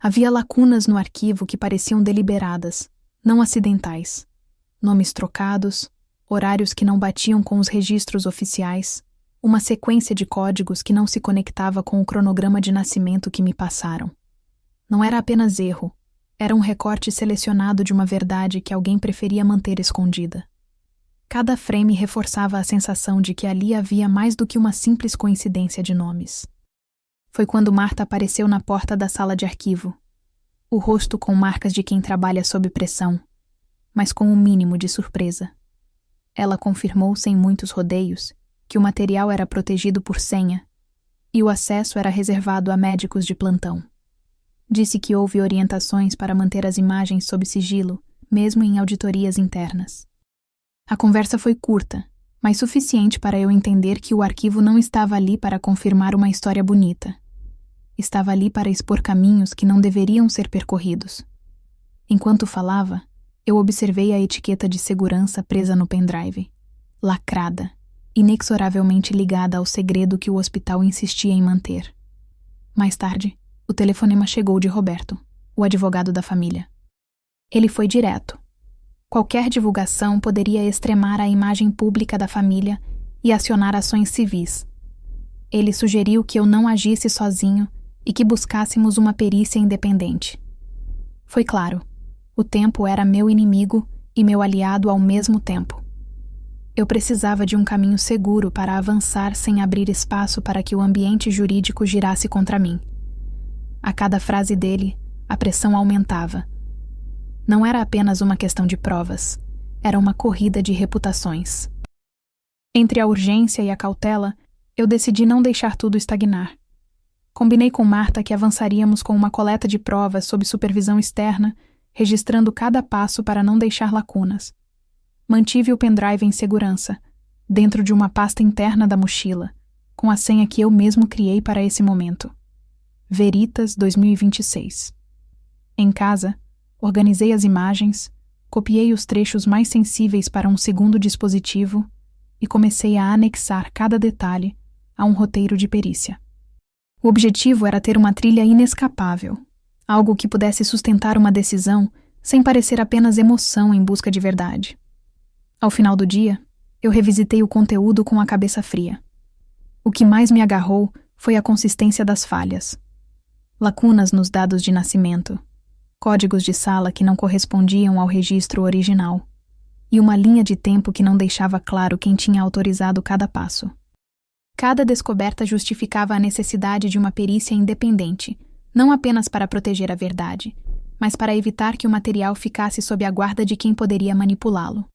Havia lacunas no arquivo que pareciam deliberadas, não acidentais. Nomes trocados, horários que não batiam com os registros oficiais, uma sequência de códigos que não se conectava com o cronograma de nascimento que me passaram. Não era apenas erro, era um recorte selecionado de uma verdade que alguém preferia manter escondida. Cada frame reforçava a sensação de que ali havia mais do que uma simples coincidência de nomes. Foi quando Marta apareceu na porta da sala de arquivo, o rosto com marcas de quem trabalha sob pressão, mas com um mínimo de surpresa. Ela confirmou sem muitos rodeios que o material era protegido por senha e o acesso era reservado a médicos de plantão. Disse que houve orientações para manter as imagens sob sigilo, mesmo em auditorias internas. A conversa foi curta, mas suficiente para eu entender que o arquivo não estava ali para confirmar uma história bonita. Estava ali para expor caminhos que não deveriam ser percorridos. Enquanto falava, eu observei a etiqueta de segurança presa no pendrive, lacrada, inexoravelmente ligada ao segredo que o hospital insistia em manter. Mais tarde, o telefonema chegou de Roberto, o advogado da família. Ele foi direto. Qualquer divulgação poderia extremar a imagem pública da família e acionar ações civis. Ele sugeriu que eu não agisse sozinho e que buscássemos uma perícia independente. Foi claro, o tempo era meu inimigo e meu aliado ao mesmo tempo. Eu precisava de um caminho seguro para avançar sem abrir espaço para que o ambiente jurídico girasse contra mim. A cada frase dele, a pressão aumentava. Não era apenas uma questão de provas, era uma corrida de reputações. Entre a urgência e a cautela, eu decidi não deixar tudo estagnar. Combinei com Marta que avançaríamos com uma coleta de provas sob supervisão externa, registrando cada passo para não deixar lacunas. Mantive o pendrive em segurança, dentro de uma pasta interna da mochila, com a senha que eu mesmo criei para esse momento. Veritas 2026. Em casa, organizei as imagens, copiei os trechos mais sensíveis para um segundo dispositivo e comecei a anexar cada detalhe a um roteiro de perícia. O objetivo era ter uma trilha inescapável, algo que pudesse sustentar uma decisão sem parecer apenas emoção em busca de verdade. Ao final do dia, eu revisitei o conteúdo com a cabeça fria. O que mais me agarrou foi a consistência das falhas. Lacunas nos dados de nascimento, códigos de sala que não correspondiam ao registro original, e uma linha de tempo que não deixava claro quem tinha autorizado cada passo. Cada descoberta justificava a necessidade de uma perícia independente, não apenas para proteger a verdade, mas para evitar que o material ficasse sob a guarda de quem poderia manipulá-lo.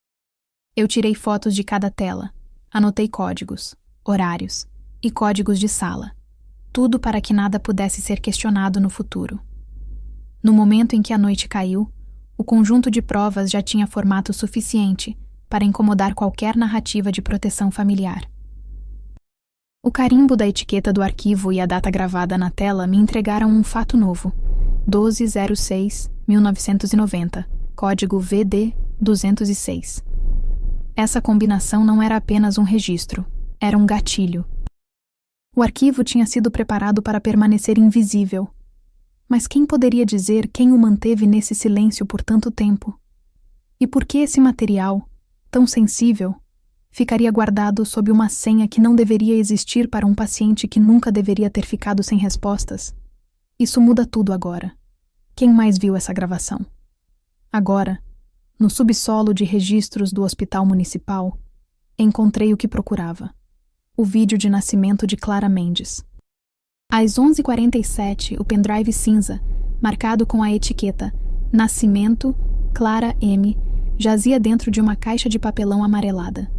Eu tirei fotos de cada tela, anotei códigos, horários e códigos de sala, tudo para que nada pudesse ser questionado no futuro. No momento em que a noite caiu, o conjunto de provas já tinha formato suficiente para incomodar qualquer narrativa de proteção familiar. O carimbo da etiqueta do arquivo e a data gravada na tela me entregaram um fato novo: 12/06/1990, código VD-206. Essa combinação não era apenas um registro, era um gatilho. O arquivo tinha sido preparado para permanecer invisível. Mas quem poderia dizer quem o manteve nesse silêncio por tanto tempo? E por que esse material, tão sensível, ficaria guardado sob uma senha que não deveria existir para um paciente que nunca deveria ter ficado sem respostas? Isso muda tudo agora. Quem mais viu essa gravação? Agora, no subsolo de registros do Hospital Municipal, encontrei o que procurava: o vídeo de nascimento de Clara Mendes. Às 11h47, o pendrive cinza, marcado com a etiqueta Nascimento Clara M, jazia dentro de uma caixa de papelão amarelada.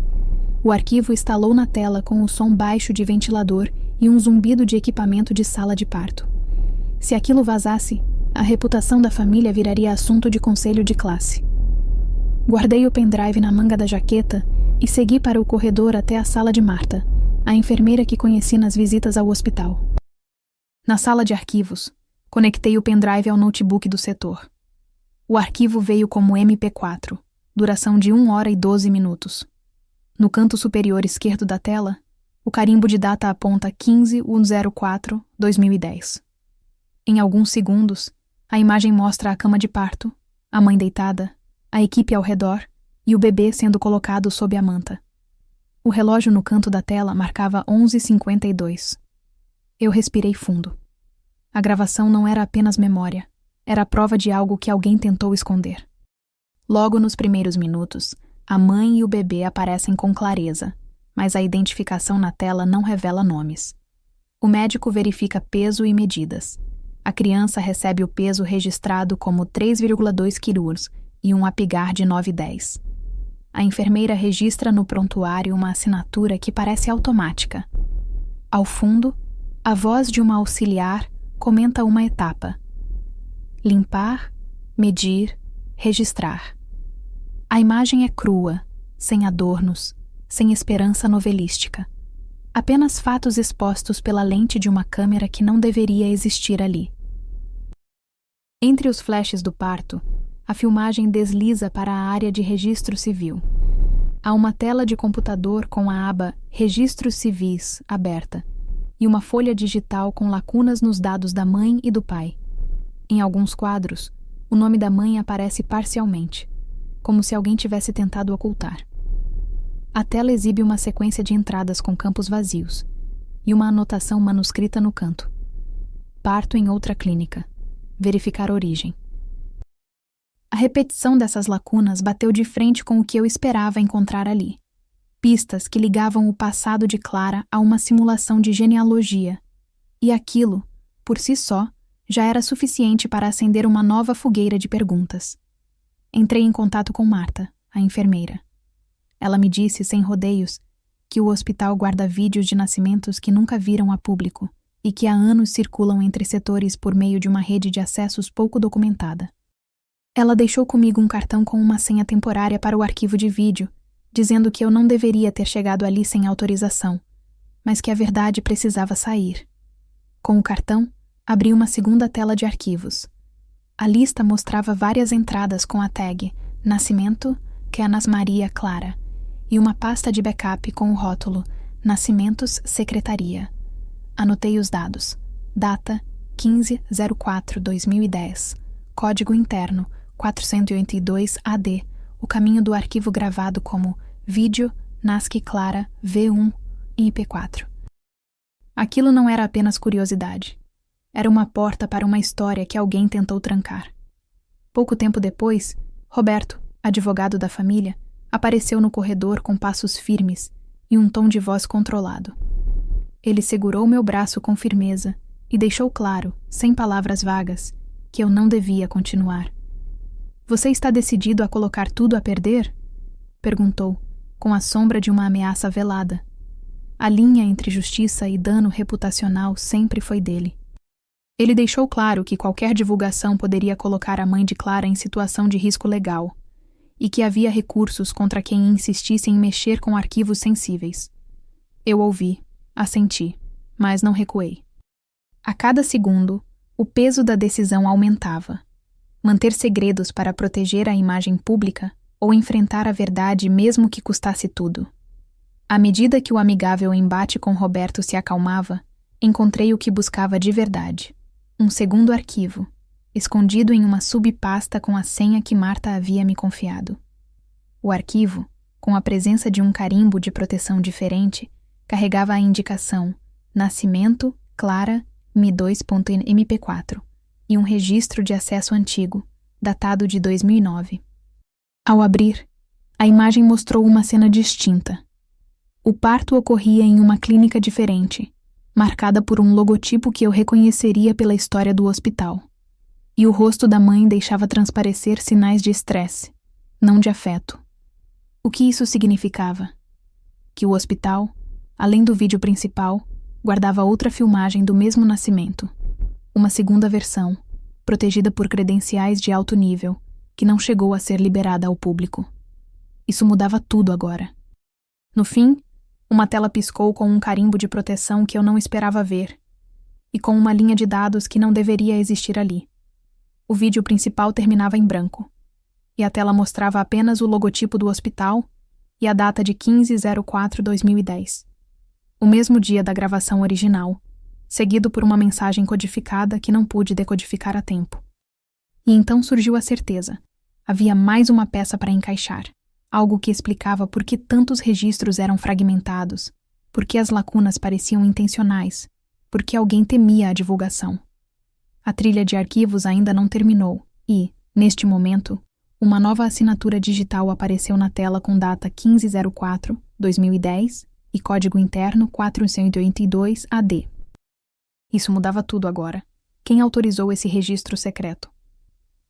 O arquivo estalou na tela com o som baixo de ventilador e um zumbido de equipamento de sala de parto. Se aquilo vazasse, a reputação da família viraria assunto de conselho de classe. Guardei o pendrive na manga da jaqueta e segui para o corredor até a sala de Marta, a enfermeira que conheci nas visitas ao hospital. Na sala de arquivos, conectei o pendrive ao notebook do setor. O arquivo veio como MP4, duração de 1 hora e 12 minutos. No canto superior esquerdo da tela, o carimbo de data aponta 15/04/2010. Em alguns segundos, a imagem mostra a cama de parto, a mãe deitada, a equipe ao redor e o bebê sendo colocado sob a manta. O relógio no canto da tela marcava 11h52. Eu respirei fundo. A gravação não era apenas memória, era a prova de algo que alguém tentou esconder. Logo nos primeiros minutos, a mãe e o bebê aparecem com clareza, mas a identificação na tela não revela nomes. O médico verifica peso e medidas. A criança recebe o peso registrado como 3,2 quilos e um apigar de 9,10. A enfermeira registra no prontuário uma assinatura que parece automática. Ao fundo, a voz de uma auxiliar comenta uma etapa: limpar, medir, registrar. A imagem é crua, sem adornos, sem esperança novelística. Apenas fatos expostos pela lente de uma câmera que não deveria existir ali. Entre os flashes do parto, a filmagem desliza para a área de registro civil. Há uma tela de computador com a aba Registros Civis aberta e uma folha digital com lacunas nos dados da mãe e do pai. Em alguns quadros, o nome da mãe aparece parcialmente, como se alguém tivesse tentado ocultar. A tela exibe uma sequência de entradas com campos vazios e uma anotação manuscrita no canto: parto em outra clínica. Verificar origem. A repetição dessas lacunas bateu de frente com o que eu esperava encontrar ali. Pistas que ligavam o passado de Clara a uma simulação de genealogia. E aquilo, por si só, já era suficiente para acender uma nova fogueira de perguntas. Entrei em contato com Marta, a enfermeira. Ela me disse, sem rodeios, que o hospital guarda vídeos de nascimentos que nunca viram a público e que há anos circulam entre setores por meio de uma rede de acessos pouco documentada. Ela deixou comigo um cartão com uma senha temporária para o arquivo de vídeo, dizendo que eu não deveria ter chegado ali sem autorização, mas que a verdade precisava sair. Com o cartão, abri uma segunda tela de arquivos. A lista mostrava várias entradas com a tag Nascimento, Canas Maria Clara, e uma pasta de backup com o rótulo Nascimentos Secretaria. Anotei os dados. Data 15/04/2010. Código interno 482-AD. O caminho do arquivo gravado como Vídeo NASC Clara V1 e IP4. Aquilo não era apenas curiosidade. Era uma porta para uma história que alguém tentou trancar. Pouco tempo depois, Roberto, advogado da família, apareceu no corredor com passos firmes e um tom de voz controlado. Ele segurou meu braço com firmeza e deixou claro, sem palavras vagas, que eu não devia continuar. "Você está decidido a colocar tudo a perder?" perguntou, com a sombra de uma ameaça velada. A linha entre justiça e dano reputacional sempre foi dele. Ele deixou claro que qualquer divulgação poderia colocar a mãe de Clara em situação de risco legal e que havia recursos contra quem insistisse em mexer com arquivos sensíveis. Eu ouvi, assenti, mas não recuei. A cada segundo, o peso da decisão aumentava. Manter segredos para proteger a imagem pública ou enfrentar a verdade mesmo que custasse tudo. À medida que o amigável embate com Roberto se acalmava, encontrei o que buscava de verdade. Um segundo arquivo, escondido em uma subpasta com a senha que Marta havia me confiado. O arquivo, com a presença de um carimbo de proteção diferente, carregava a indicação Nascimento, Clara, Mi2.mp4 e um registro de acesso antigo, datado de 2009. Ao abrir, a imagem mostrou uma cena distinta. O parto ocorria em uma clínica diferente, marcada por um logotipo que eu reconheceria pela história do hospital. E o rosto da mãe deixava transparecer sinais de estresse, não de afeto. O que isso significava? que o hospital, além do vídeo principal, guardava outra filmagem do mesmo nascimento. Uma segunda versão, protegida por credenciais de alto nível, que não chegou a ser liberada ao público. Isso mudava tudo agora. No fim, uma tela piscou com um carimbo de proteção que eu não esperava ver, e com uma linha de dados que não deveria existir ali. O vídeo principal terminava em branco, e a tela mostrava apenas o logotipo do hospital e a data de 15/04/2010. O mesmo dia da gravação original, seguido por uma mensagem codificada que não pude decodificar a tempo. E então surgiu a certeza. Havia mais uma peça para encaixar. Algo que explicava por que tantos registros eram fragmentados, por que as lacunas pareciam intencionais, por que alguém temia a divulgação. A trilha de arquivos ainda não terminou e, neste momento, uma nova assinatura digital apareceu na tela com data 15/04/2010 e código interno 482-AD. Isso mudava tudo agora. Quem autorizou esse registro secreto?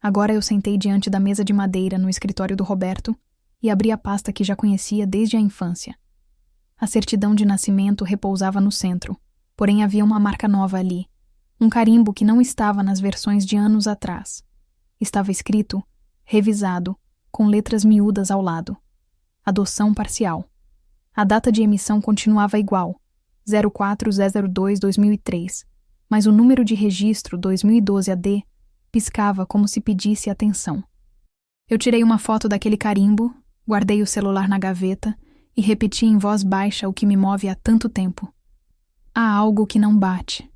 Agora eu sentei diante da mesa de madeira no escritório do Roberto e abri a pasta que já conhecia desde a infância. A certidão de nascimento repousava no centro, porém havia uma marca nova ali, um carimbo que não estava nas versões de anos atrás. Estava escrito, revisado, com letras miúdas ao lado. Adoção parcial. A data de emissão continuava igual, 04/02/2003, mas o número de registro 2012-AD piscava como se pedisse atenção. Eu tirei uma foto daquele carimbo, guardei o celular na gaveta e repeti em voz baixa o que me move há tanto tempo. Há algo que não bate.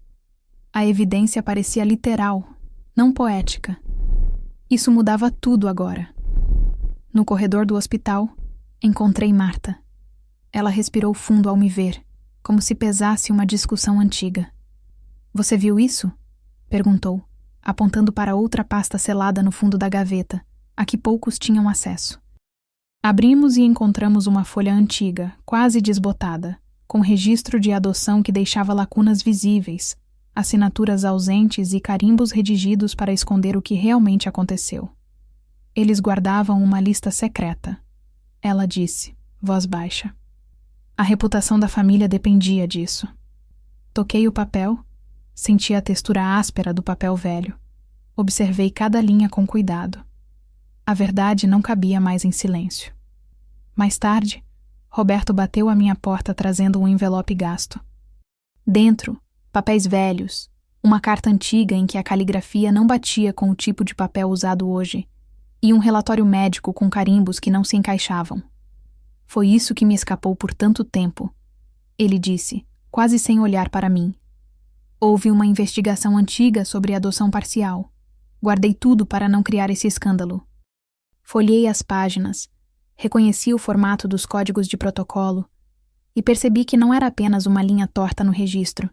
A evidência parecia literal, não poética. Isso mudava tudo agora. No corredor do hospital, encontrei Marta. Ela respirou fundo ao me ver, como se pesasse uma discussão antiga. "Você viu isso?" perguntou, apontando para outra pasta selada no fundo da gaveta, a que poucos tinham acesso. Abrimos e encontramos uma folha antiga, quase desbotada, com registro de adoção que deixava lacunas visíveis, assinaturas ausentes e carimbos redigidos para esconder o que realmente aconteceu. Eles guardavam uma lista secreta. Ela disse, voz baixa. A reputação da família dependia disso. Toquei o papel, senti a textura áspera do papel velho. Observei cada linha com cuidado. A verdade não cabia mais em silêncio. Mais tarde, Roberto bateu à minha porta trazendo um envelope gasto. Dentro, papéis velhos, uma carta antiga em que a caligrafia não batia com o tipo de papel usado hoje, e um relatório médico com carimbos que não se encaixavam. Foi isso que me escapou por tanto tempo, ele disse, quase sem olhar para mim. Houve uma investigação antiga sobre adoção parcial. Guardei tudo para não criar esse escândalo. Folhei as páginas, reconheci o formato dos códigos de protocolo e percebi que não era apenas uma linha torta no registro.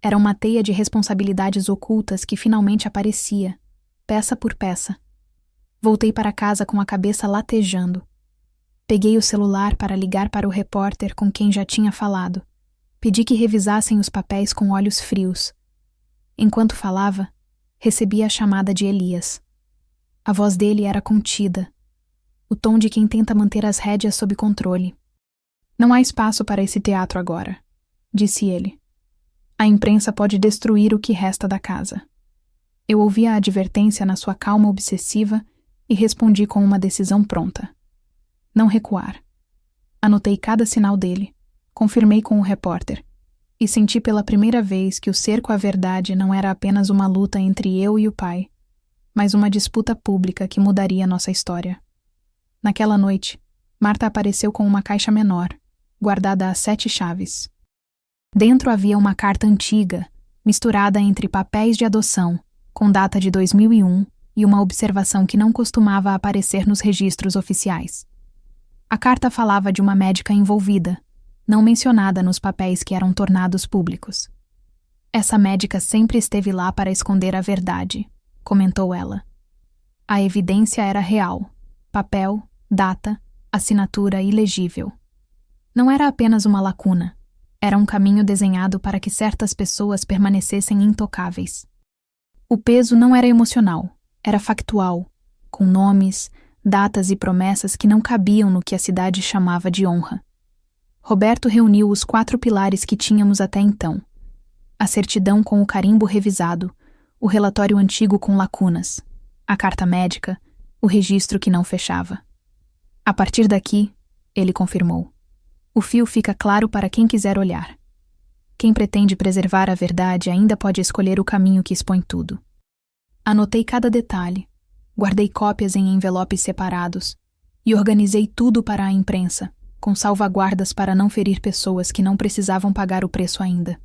Era uma teia de responsabilidades ocultas que finalmente aparecia, peça por peça. Voltei para casa com a cabeça latejando. Peguei o celular para ligar para o repórter com quem já tinha falado. Pedi que revisassem os papéis com olhos frios. Enquanto falava, recebi a chamada de Elias. A voz dele era contida, o tom de quem tenta manter as rédeas sob controle. Não há espaço para esse teatro agora, disse ele. A imprensa pode destruir o que resta da casa. Eu ouvi a advertência na sua calma obsessiva e respondi com uma decisão pronta. Não recuar. Anotei cada sinal dele, confirmei com o repórter, e senti pela primeira vez que o cerco à verdade não era apenas uma luta entre eu e o pai, mas uma disputa pública que mudaria nossa história. Naquela noite, Marta apareceu com uma caixa menor, guardada a 7 chaves. Dentro havia uma carta antiga, misturada entre papéis de adoção, com data de 2001 e uma observação que não costumava aparecer nos registros oficiais. A carta falava de uma médica envolvida, não mencionada nos papéis que eram tornados públicos. Essa médica sempre esteve lá para esconder a verdade, comentou ela. A evidência era real, papel, data, assinatura ilegível. Não era apenas uma lacuna, era um caminho desenhado para que certas pessoas permanecessem intocáveis. O peso não era emocional, era factual, com nomes, datas e promessas que não cabiam no que a cidade chamava de honra. Roberto reuniu os 4 pilares que tínhamos até então: a certidão com o carimbo revisado, o relatório antigo com lacunas, a carta médica, o registro que não fechava. A partir daqui, ele confirmou, o fio fica claro para quem quiser olhar. Quem pretende preservar a verdade ainda pode escolher o caminho que expõe tudo. Anotei cada detalhe, guardei cópias em envelopes separados e organizei tudo para a imprensa, com salvaguardas para não ferir pessoas que não precisavam pagar o preço ainda.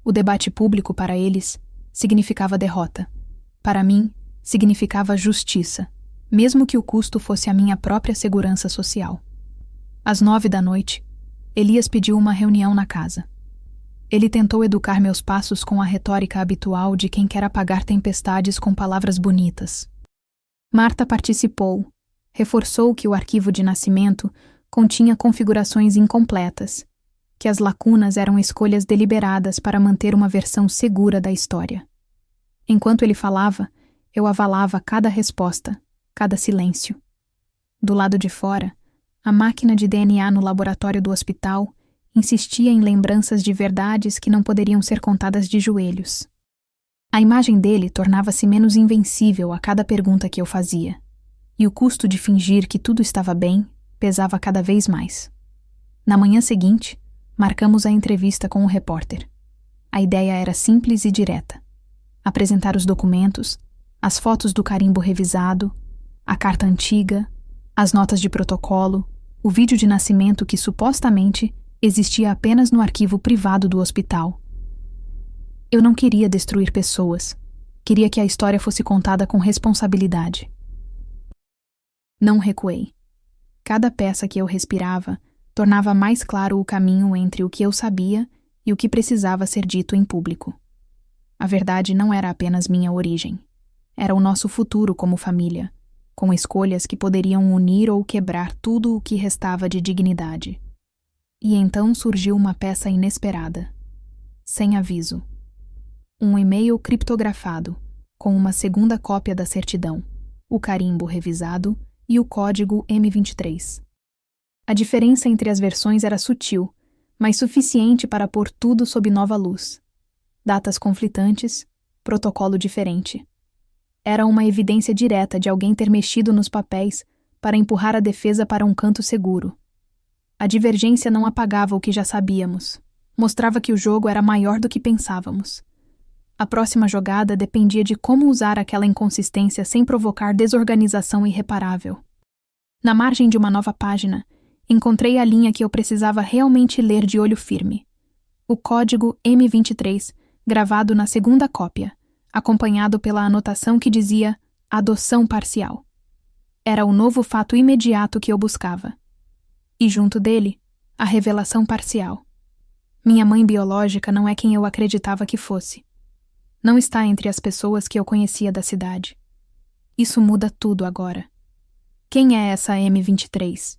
O debate público para eles significava derrota. Para mim, significava justiça, mesmo que o custo fosse a minha própria segurança social. Às 9 da noite, Elias pediu uma reunião na casa. Ele tentou educar meus passos com a retórica habitual de quem quer apagar tempestades com palavras bonitas. Marta participou, reforçou que o arquivo de nascimento continha configurações incompletas, que as lacunas eram escolhas deliberadas para manter uma versão segura da história. Enquanto ele falava, eu avalava cada resposta, cada silêncio. Do lado de fora, a máquina de DNA no laboratório do hospital insistia em lembranças de verdades que não poderiam ser contadas de joelhos. A imagem dele tornava-se menos invencível a cada pergunta que eu fazia, e o custo de fingir que tudo estava bem pesava cada vez mais. Na manhã seguinte, marcamos a entrevista com o repórter. A ideia era simples e direta: apresentar os documentos, as fotos do carimbo revisado, a carta antiga, as notas de protocolo, o vídeo de nascimento que supostamente existia apenas no arquivo privado do hospital. Eu não queria destruir pessoas. Queria que a história fosse contada com responsabilidade. Não recuei. Cada peça que eu respirava tornava mais claro o caminho entre o que eu sabia e o que precisava ser dito em público. A verdade não era apenas minha origem. Era o nosso futuro como família, com escolhas que poderiam unir ou quebrar tudo o que restava de dignidade. E então surgiu uma peça inesperada. Sem aviso. Um e-mail criptografado, com uma segunda cópia da certidão, o carimbo revisado e o código M23. A diferença entre as versões era sutil, mas suficiente para pôr tudo sob nova luz. Datas conflitantes, protocolo diferente. Era uma evidência direta de alguém ter mexido nos papéis para empurrar a defesa para um canto seguro. A divergência não apagava o que já sabíamos. Mostrava que o jogo era maior do que pensávamos. A próxima jogada dependia de como usar aquela inconsistência sem provocar desorganização irreparável. Na margem de uma nova página, encontrei a linha que eu precisava realmente ler de olho firme. O código M23, gravado na segunda cópia, acompanhado pela anotação que dizia adoção parcial. Era o novo fato imediato que eu buscava. E junto dele, a revelação parcial. Minha mãe biológica não é quem eu acreditava que fosse. Não está entre as pessoas que eu conhecia da cidade. Isso muda tudo agora. Quem é essa M23?